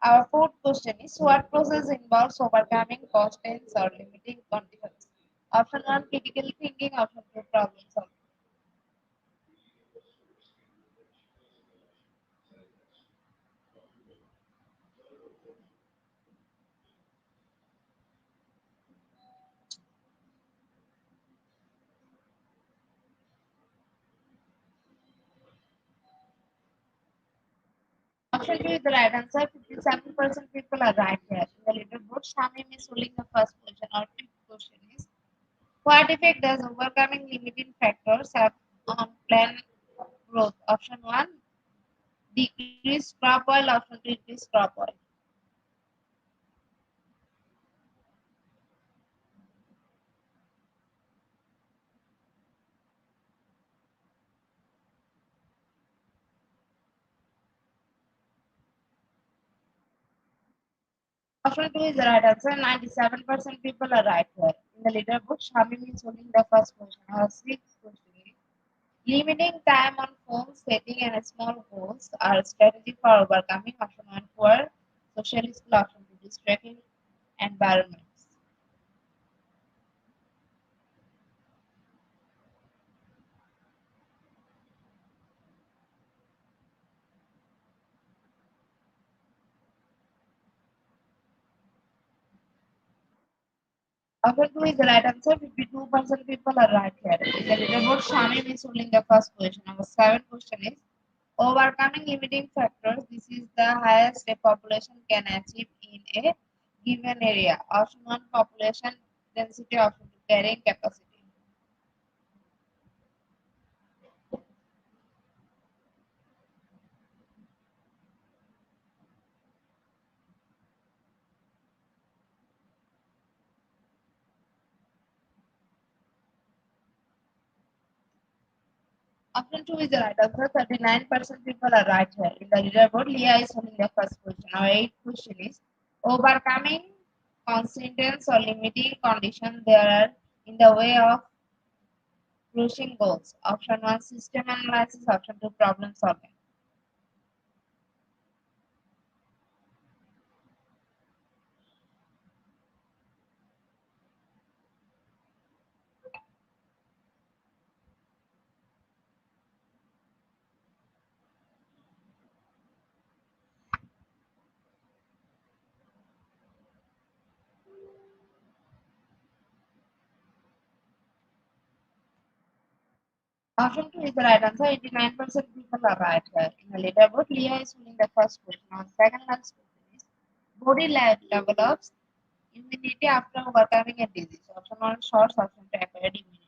Our fourth question is, what process involves overcoming constraints or limiting conditions? Option 1, critical thinking. Option 2, problem solving. Option 2 is the right answer. 57% people are right here. In the leaderboard, Shamim is holding the first position. Our fifth question is, what effect does overcoming limiting factors have on plant growth? Option 1, decrease crop oil. Option 2, increase crop oil. Option 2 is the right answer. 97% people are right here. In the leaderboard, Shamim is holding the first position. Our sixth question is, limiting time on phone setting and small goals are a strategy for overcoming. Option 1, poor social skill. Option 2, distracting environments. Option 2 is the right answer. 52% people are right here. In the leaderboard, Shamim is holding the first position. Our seventh question is, overcoming limiting factors. This is the highest a population can achieve in a given area. Option 1, population density. Option 2, carrying capacity. Option 2 is the right answer. 39% people are right here. In the leaderboard, Leah is holding the first position. Our eighth question is, overcoming constraints or limiting conditions there are in the way of reaching goals. Option 1, system analysis. Option 2, problem solving. Option 2 is the right answer. 89% people are right here. In the leaderboard, Leah is holding the first position. Our second last question is, body develops immunity after overcoming a disease. Option 1 shorts, option 2 acquired immunity.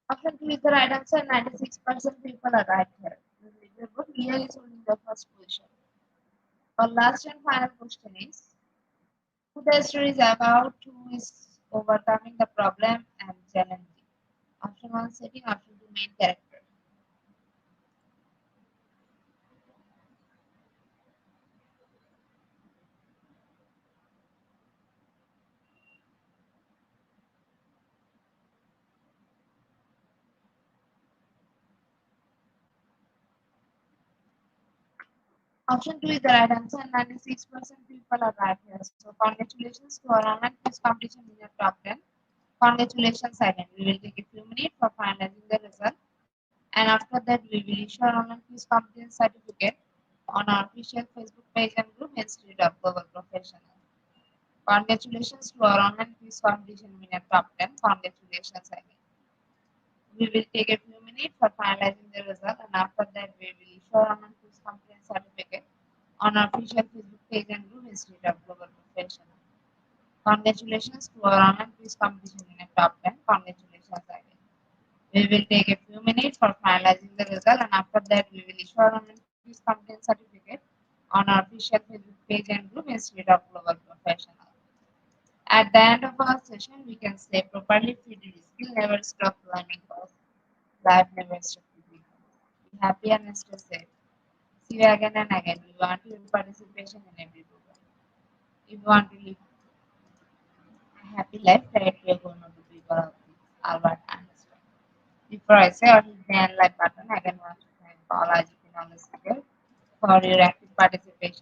Option 2 is the right answer. 96% people are right here. The book here is holding the first position. Our last and final question is who the story is about, who is overcoming the problem and challenging. Option 1 setting, option 2 main character. Option 2 is the right answer. 96% people are right here. So congratulations to our online quiz competition in your top 10. Congratulations again. We will take a few minutes for finalizing the result. And after that, we will issue our online quiz competence certificate on our official Facebook page and group Institute of Global Professionals. Congratulations to our online quiz competition winner top 10. Congratulations again. We will take a few minutes for finalizing the result and after that we will issue our online quiz competence certificate on our official Facebook page and group Institute of Global Professionals. Congratulations to our online quiz competition winner top 10. Congratulations again. We will take a few minutes for finalizing the result and after that we will issue our online quiz competence certificate on our official Facebook page and group Institute of Global Professionals. At the end of our session, we can say properly feeding skill never stop learning us. Life never stop giving. Be happy and stay safe. See you again and again. We want your participation in every program. If you want to live a happy life, directly you're going to the people of Albert Einstein. Before I say or hit the end like button, I can want to thank all Ajit and all the speakers for your active participation